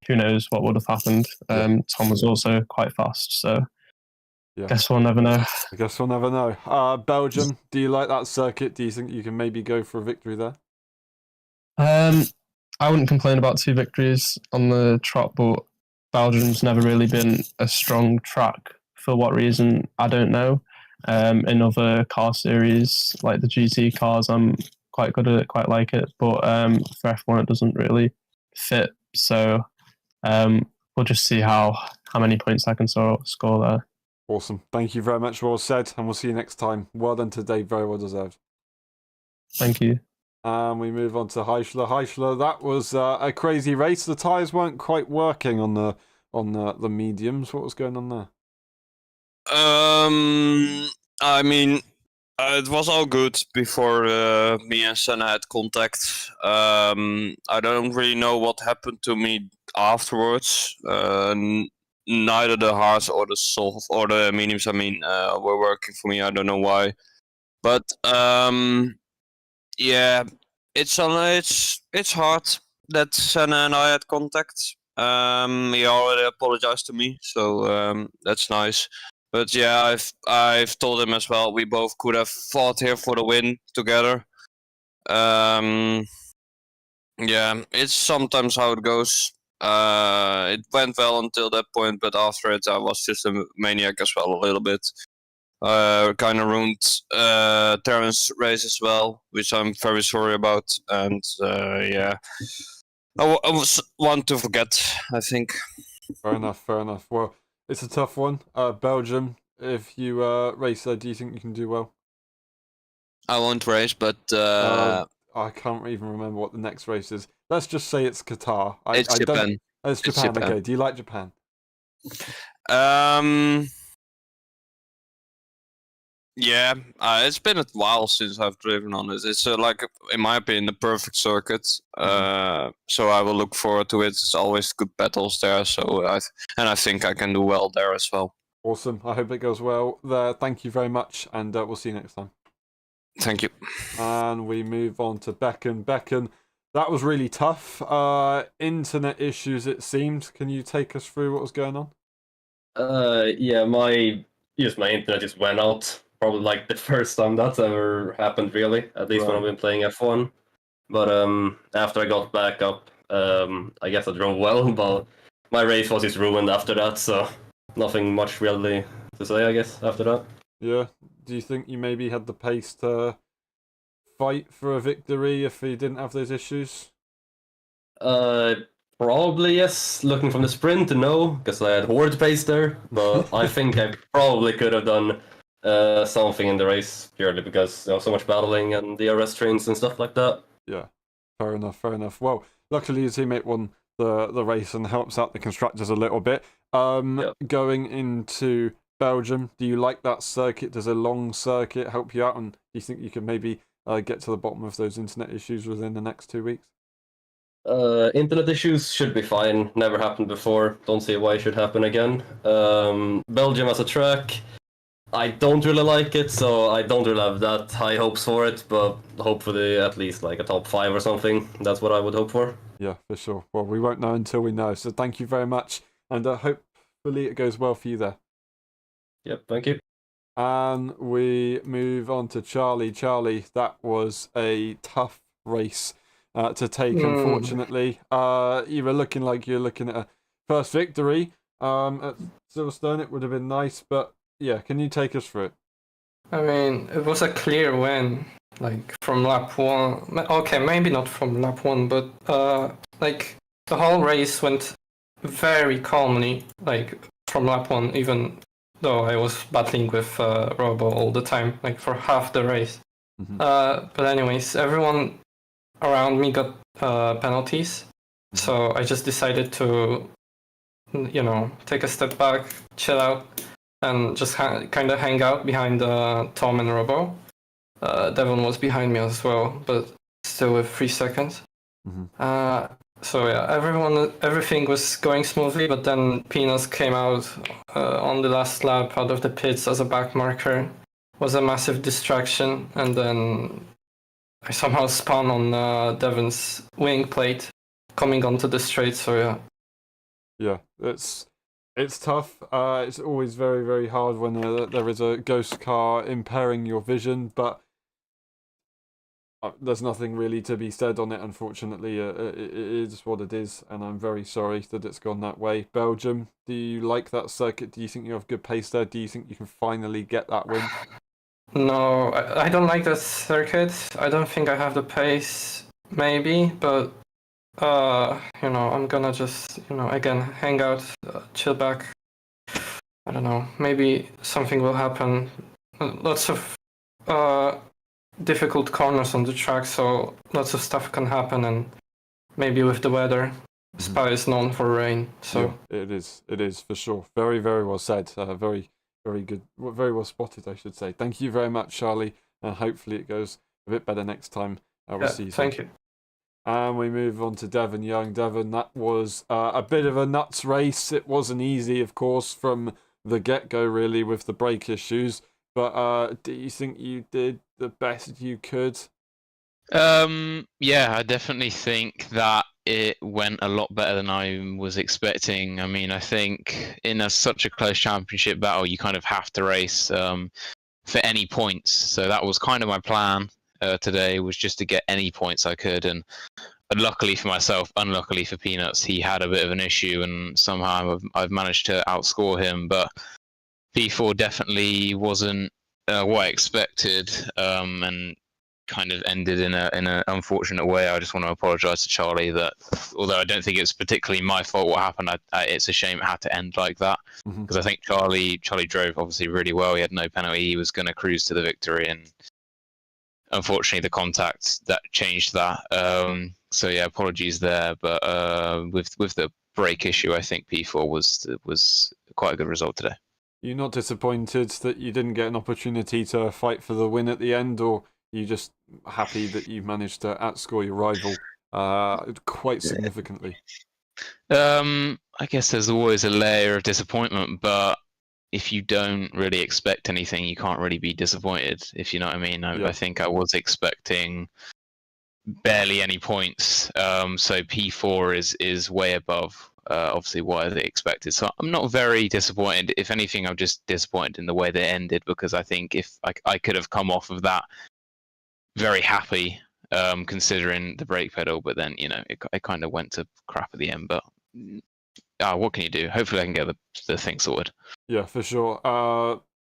who knows what would have happened. Tom was also quite fast, so yeah. Guess we'll never know. I guess we'll never know. Belgium, do you like that circuit? Do you think you can maybe go for a victory there? I wouldn't complain about 2 victories on the trot, but Belgium's never really been a strong track. For what reason, I don't know. In other car series, like the GT cars, I'm quite good at it, quite like it. But for F1, it doesn't really fit. So we'll just see how many points I can score there. Awesome. Thank you very much, well said, and we'll see you next time. Well done today, very well deserved. Thank you. And we move on to Heischler. Heischler, that was a crazy race. The tyres weren't quite working on the mediums. What was going on there? I mean, it was all good before me and Senna had contact. I don't really know what happened to me afterwards. Neither the hards or the soft or the mediums, were working for me. I don't know why, but yeah, it's hard that Senna and I had contact. He already apologized to me, so that's nice. But yeah, I've told him as well. We both could have fought here for the win together. Yeah, it's sometimes how it goes. It went well until that point, but after it, I was just a maniac as well a little bit. Kind of ruined Terrence's race as well, which I'm very sorry about. And yeah, I was one to forget, I think. Fair enough, fair enough. Well, it's a tough one. Belgium, if you race there, do you think you can do well? I won't race, but I can't even remember what the next race is. Let's just say it's Qatar. It's Japan. It's Japan. Okay. Do you like Japan? Yeah, it's been a while since I've driven on it. It's like, in my opinion, the perfect circuit. So I will look forward to it. It's always good battles there. So I think I can do well there as well. Awesome. I hope it goes well there. Thank you very much, and we'll see you next time. Thank you. And we move on to Becken. Becken, that was really tough. Internet issues, it seemed. Can you take us through what was going on? Yeah, my internet just went out. Probably like the first time that's ever happened, really. At least when I've been playing F1. But after I got back up, I guess I drove well, but my race was just ruined after that. So nothing much really to say, I guess, after that. Yeah. Do you think you maybe had the pace to fight for a victory if you didn't have those issues? Uh, Probably yes. Looking from the sprint, no, because I had horde pace there. But I think I probably could have done something in the race purely because there was so much battling and DRS trains and stuff like that. Yeah. Fair enough, fair enough. Well, luckily your teammate won the race and helps out the constructors a little bit. Yep. Going into Belgium, do you like that circuit? Does a long circuit help you out? And do you think you could maybe get to the bottom of those internet issues within the next 2 weeks? Internet issues should be fine. Never happened before. Don't see why it should happen again. Belgium as a track, I don't really like it, so I don't really have that high hopes for it. But hopefully, at least like a top 5 or something. That's what I would hope for. Yeah, for sure. Well, we won't know until we know. So thank you very much, and hopefully it goes well for you there. Yep, thank you. And we move on to Charlie. Charlie, that was a tough race to take, unfortunately. You were looking like you're looking at a first victory at Silverstone. It would have been nice, but yeah, can you take us through it? I mean, it was a clear win, like from lap 1. Okay, maybe not from lap 1, but like the whole race went very calmly, like from lap 1, even though I was battling with Robo all the time, like for half the race. Mhm. But anyways, everyone around me got penalties, so I just decided to, take a step back, chill out, and just kind of hang out behind Tom and Robo. Devon was behind me as well, but still with 3 seconds. So yeah, everything was going smoothly, but then Peanuts came out on the last lap out of the pits as a back marker. Was a massive distraction, and then I somehow spun on Devon's wing plate coming onto the straight. So yeah. Yeah, it's tough. It's always very, very hard when there is a ghost car impairing your vision, but there's nothing really to be said on it, unfortunately. It is what it is, and I'm very sorry that it's gone that way. Belgium, do you like that circuit? Do you think you have good pace there? Do you think you can finally get that win? No, I don't like that circuit. I don't think I have the pace, maybe, but I'm gonna just, again, hang out, chill back. I don't know, maybe something will happen. Lots of difficult corners on the track, so lots of stuff can happen, and maybe with the weather, Spa is known for rain, so... Yeah, it is for sure. Very, very well said. Very, very good. Very well spotted, I should say. Thank you very much, Charlie, and hopefully it goes a bit better next time. We'll see you soon. Thank you. And we move on to Devon Young. Devon, that was a bit of a nuts race. It wasn't easy, of course, from the get-go, really, with the brake issues. But do you think you did the best you could? Yeah, I definitely think that it went a lot better than I was expecting. I mean, I think in such a close championship battle, you kind of have to race for any points. So that was kind of my plan today, was just to get any points I could. And luckily for myself, unluckily for Peanuts, he had a bit of an issue, and somehow I've managed to outscore him. But P4 definitely wasn't what I expected, and kind of ended in an unfortunate way. I just want to apologise to Charlie that, although I don't think it's particularly my fault what happened, it's a shame it had to end like that, because I think Charlie drove obviously really well. He had no penalty. He was going to cruise to the victory, and unfortunately the contact that changed that. So yeah, apologies there. But with the brake issue, I think P4 was quite a good result today. You're not disappointed that you didn't get an opportunity to fight for the win at the end, or you just happy that you managed to outscore your rival quite significantly? I guess there's always a layer of disappointment, but if you don't really expect anything, you can't really be disappointed, if you know what I mean. I think I was expecting barely any points, so P4 is way above obviously what they expected. So I'm not very disappointed. If anything, I'm just disappointed in the way they ended, because I think if I could have come off of that very happy, considering the brake pedal, but then it kind of went to crap at the end. But what can you do? Hopefully I can get the thing sorted. Yeah, for sure.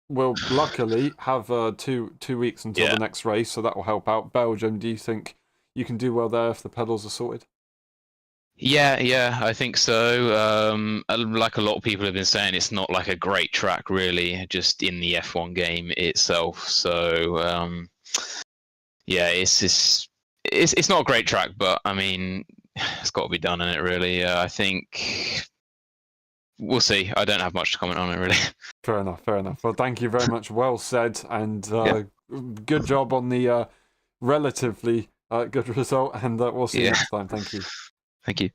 We'll luckily have 2 weeks until Yeah. the next race, so that will help out. Belgium, do you think you can do well there if the pedals are sorted? Yeah, I think so. Like a lot of people have been saying, it's not like a great track really, just in the F1 game itself. So yeah, it's not a great track, but I mean, it's got to be done in it really. I think we'll see. I don't have much to comment on it really. Fair enough, fair enough. Well, thank you very much. Well said, and good job on the relatively good result, and we'll see you Yeah. next time. Thank you. Thank you.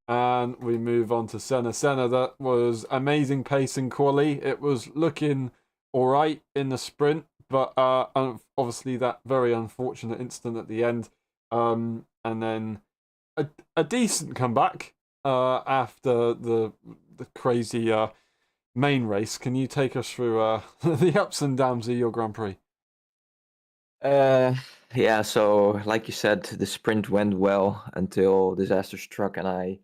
And we move on to Senna. Senna, that was amazing pace in quali. It was looking all right in the sprint, but obviously that very unfortunate incident at the end. And then a decent comeback after the crazy main race. Can you take us through the ups and downs of your Grand Prix? Yeah, so like you said, the sprint went well until disaster struck, and I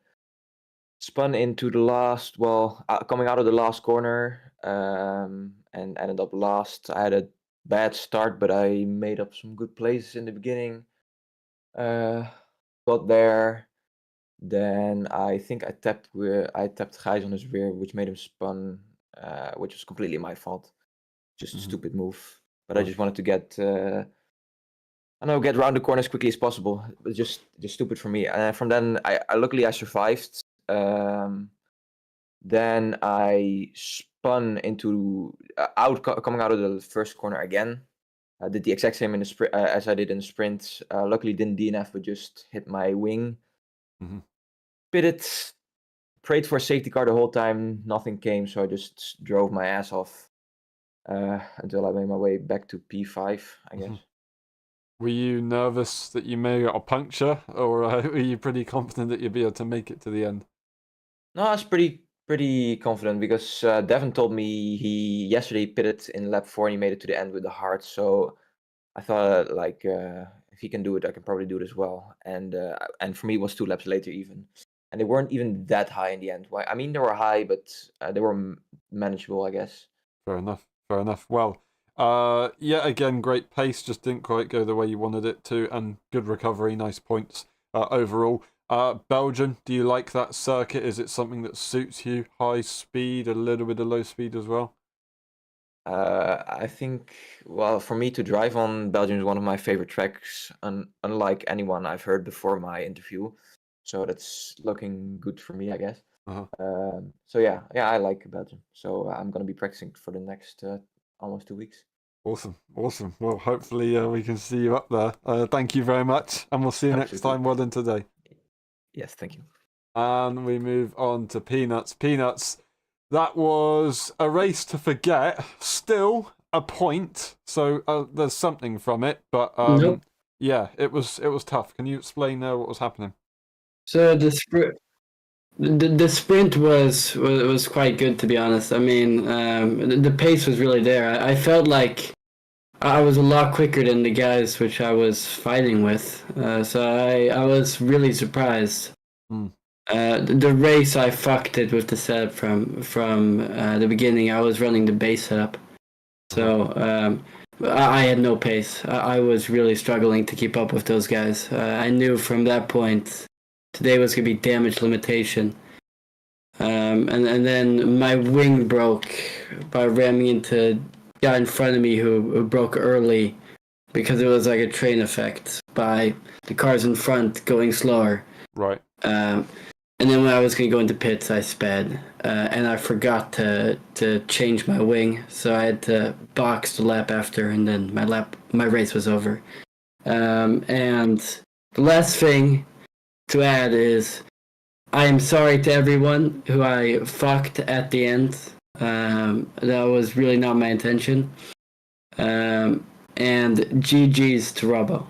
spun into the last, coming out of the last corner, and ended up last. I had a bad start, but I made up some good places in the beginning. Got there, then I think I tapped Gijs on his rear, which made him spun, which was completely my fault. Just a stupid move, but I just wanted to get. I know, get around the corner as quickly as possible. It was just stupid for me. And from then, I luckily I survived. Then I spun into coming out of the first corner again. I did the exact same in the sprint as I did in the sprint. Luckily, didn't DNF, but just hit my wing. Mm-hmm. Pitted, prayed for a safety car the whole time. Nothing came, so I just drove my ass off until I made my way back to P5, I guess. Mm-hmm. Were you nervous that you may get a puncture, or were you pretty confident that you'd be able to make it to the end? No, I was pretty confident because Devin told me he yesterday pitted in lap 4 and he made it to the end with the hard. So I thought if he can do it, I can probably do it as well. And for me, it was 2 laps later even, and they weren't even that high in the end. I mean, they were high, but they were manageable, I guess. Fair enough. Fair enough. Well. Yeah, again, great pace, just didn't quite go the way you wanted it to, and good recovery, nice points overall. Belgium, do you like that circuit? Is it something that suits you? High speed, a little bit of low speed as well? I think, for me to drive on, Belgium is one of my favorite tracks, unlike anyone I've heard before my interview. So that's looking good for me, I guess. So yeah, I like Belgium. So I'm gonna be practicing for the next almost 2 weeks. Awesome. Well, hopefully we can see you up there. Thank you very much, and we'll see you next time. Well done today. Yes, thank you. And we move on to Peanuts. Peanuts, that was a race to forget. Still a point, so there's something from it. But Nope. yeah, it was tough. Can you explain what was happening? So the sprint was quite good, to be honest. I mean, the pace was really there. I felt like I was a lot quicker than the guys which I was fighting with. So I was really surprised. The race, I fucked it with the setup from the beginning. I was running the base setup, so I had no pace. I was really struggling to keep up with those guys. I knew from that point today was gonna be damage limitation. And then my wing broke by ramming into a guy in front of me who broke early because it was like a train effect by the cars in front going slower. Right. And then when I was going to go into pits, I sped, and I forgot to change my wing, so I had to box the lap after, and then my race was over. And the last thing to add is I am sorry to everyone who I fucked at the end. That was really not my intention. And GG's to Robbo.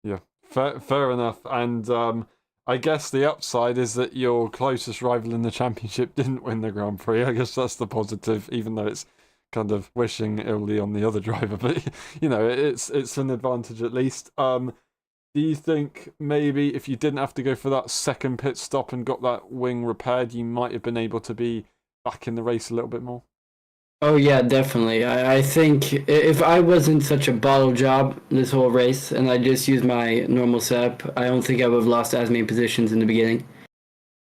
Yeah, fair enough. And I guess the upside is that your closest rival in the championship didn't win the Grand Prix. I guess that's the positive, even though it's kind of wishing illy on the other driver. But you know, it's an advantage at least. Do you think maybe if you didn't have to go for that second pit stop and got that wing repaired, you might have been able to be back in the race a little bit more? Oh yeah, definitely. I think if I wasn't such a bottle job this whole race and I just used my normal setup, I don't think I would have lost as many positions in the beginning.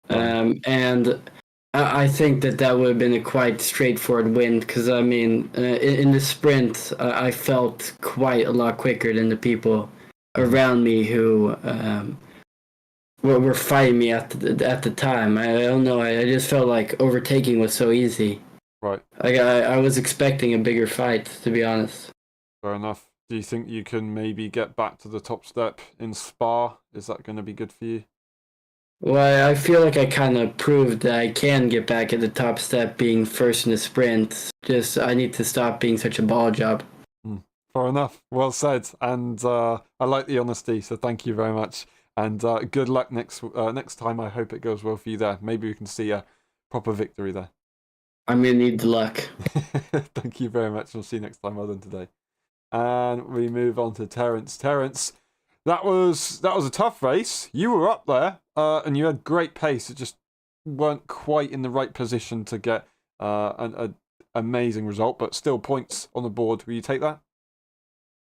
And I think that would have been a quite straightforward win because I mean, in the sprint, I felt quite a lot quicker than the people around me who were fighting me at the time. I don't know. I just felt like overtaking was so easy. Right. I was expecting a bigger fight, to be honest. Fair enough. Do you think you can maybe get back to the top step in Spa? Is that going to be good for you? Well, I feel like I kind of proved that I can get back at the top step being first in the sprint. Just, I need to stop being such a ball job. Fair enough. Well said. And I like the honesty, so thank you very much. And good luck next time. I hope it goes well for you there. Maybe we can see a proper victory there. I'm going to need the luck. Thank you very much. We'll see you next time. Well done today. And we move on to Terence. Terence, that was a tough race. You were up there, and you had great pace. It just weren't quite in the right position to get an amazing result, but still points on the board. Will you take that?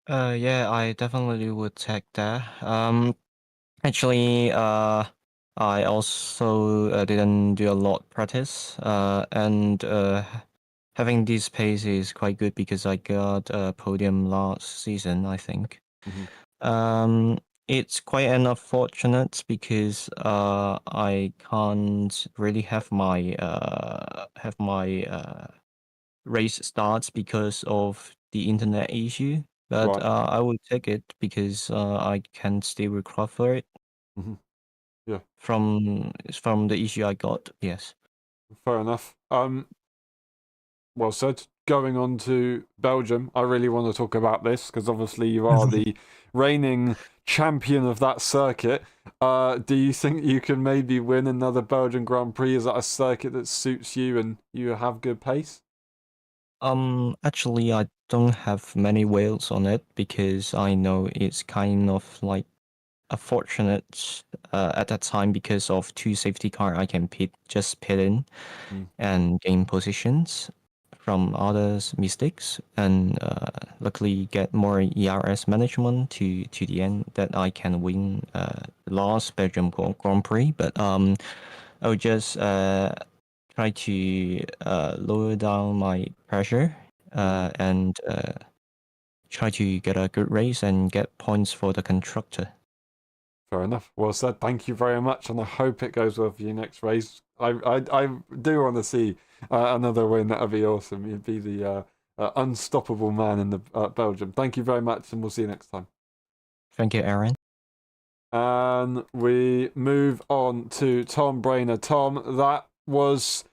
Yeah, I definitely would take that. Actually, I also didn't do a lot practice, and having this pace is quite good because I got a podium last season, I think. It's quite unfortunate because I can't really have my race starts because of the internet issue. But Right. I will take it because I can still recover it Yeah. from the issue I got. Yes. Fair enough. Well said. Going on to Belgium, I really want to talk about this because obviously you are the reigning champion of that circuit. Do you think you can maybe win another Belgian Grand Prix? Is that a circuit that suits you and you have good pace? Actually, I don't have many whales on it because I know it's kind of like a fortunate at that time because of two safety car I can pit in and gain positions from others' mistakes and luckily get more ERS management to the end that I can win the last Belgium Grand Prix. But I'll just try to lower down my pressure and try to get a good race and get points for the constructor. Fair enough. Well said. Thank you very much, and I hope it goes well for you next race. I do want to see another win. That would be awesome. You'd be the unstoppable man in the Belgium. Thank you very much, and we'll see you next time. Thank you, Aaron. And we move on to Tom Brainer. Tom, that was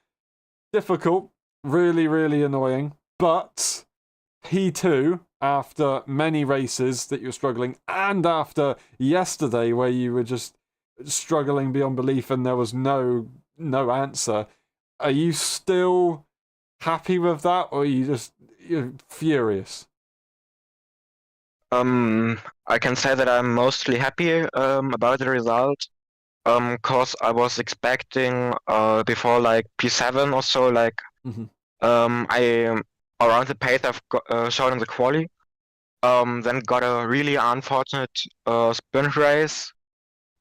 difficult, really, really annoying, but P2, after many races that you were struggling, and after yesterday where you were just struggling beyond belief and there was no answer, are you still happy with that, or are you're furious? I can say that I'm mostly happy about the result. Cause I was expecting before like P7 or so, like I around the pace I've shown in the quali. Then got a really unfortunate sprint race,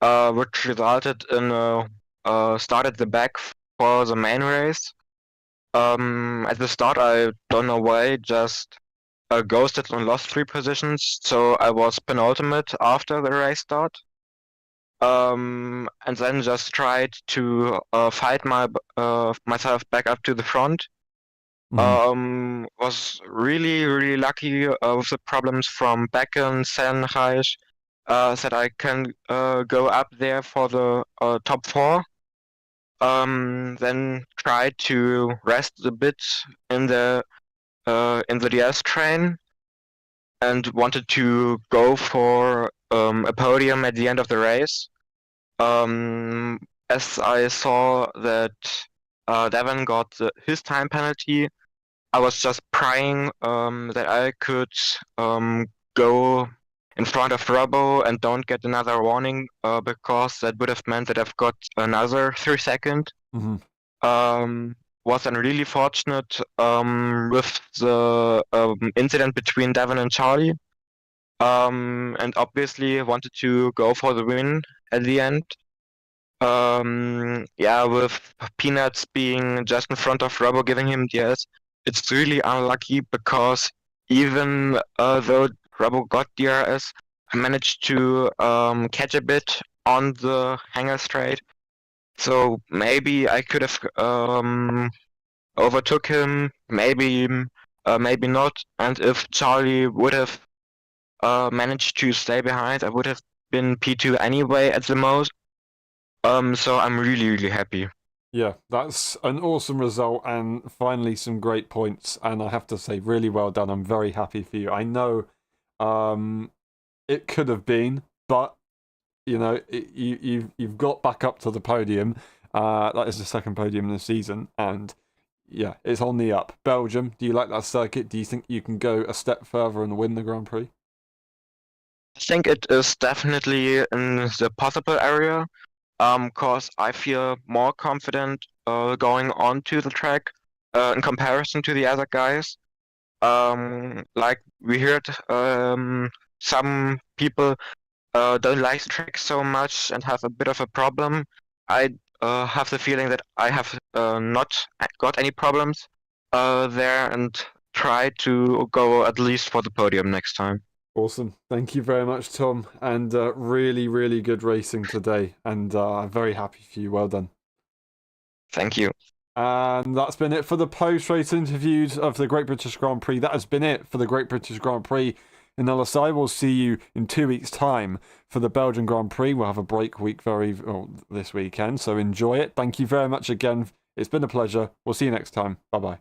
which resulted in started the back for the main race. At the start, I don't know why, just ghosted and lost 3 positions, so I was penultimate after the race start. And then just tried to fight myself back up to the front. Was really lucky with the problems from Becken, Senreich, that I can go up there for the top 4. Then tried to rest a bit in the DS train and wanted to go for a podium at the end of the race. As I saw that Devon got his time penalty, I was just praying that I could go in front of Robbo and don't get another warning, because that would have meant that I've got another 3 seconds. Was then really fortunate with the incident between Devon and Charlie. And obviously wanted to go for the win at the end. Yeah, with Peanuts being just in front of Robbo giving him DS, it's really unlucky because even though Robbo got DRS, I managed to catch a bit on the hanger straight. So maybe I could have overtook him, maybe not. And if Charlie would have managed to stay behind, I would have been P2 anyway at the most. So I'm really, really happy. Yeah, that's an awesome result and finally some great points. And I have to say, really well done. I'm very happy for you. I know it could have been, but you know, you've got back up to the podium. That is the second podium in the season, and yeah, it's on the up. Belgium, do you like that circuit? Do you think you can go a step further and win the Grand Prix? I think it is definitely in the possible area. Cause I feel more confident going onto the track in comparison to the other guys. Like we heard, some people don't like the track so much and have a bit of a problem. I have the feeling that I have not got any problems there and try to go at least for the podium next time. Awesome. Thank you very much, Tom. And really, really good racing today. And I'm very happy for you. Well done. Thank you. And that's been it for the post-race interviews of the Great British Grand Prix. That has been it for the Great British Grand Prix in LSI. We'll see you in 2 weeks' time for the Belgian Grand Prix. We'll have a break week this weekend, so enjoy it. Thank you very much again. It's been a pleasure. We'll see you next time. Bye-bye.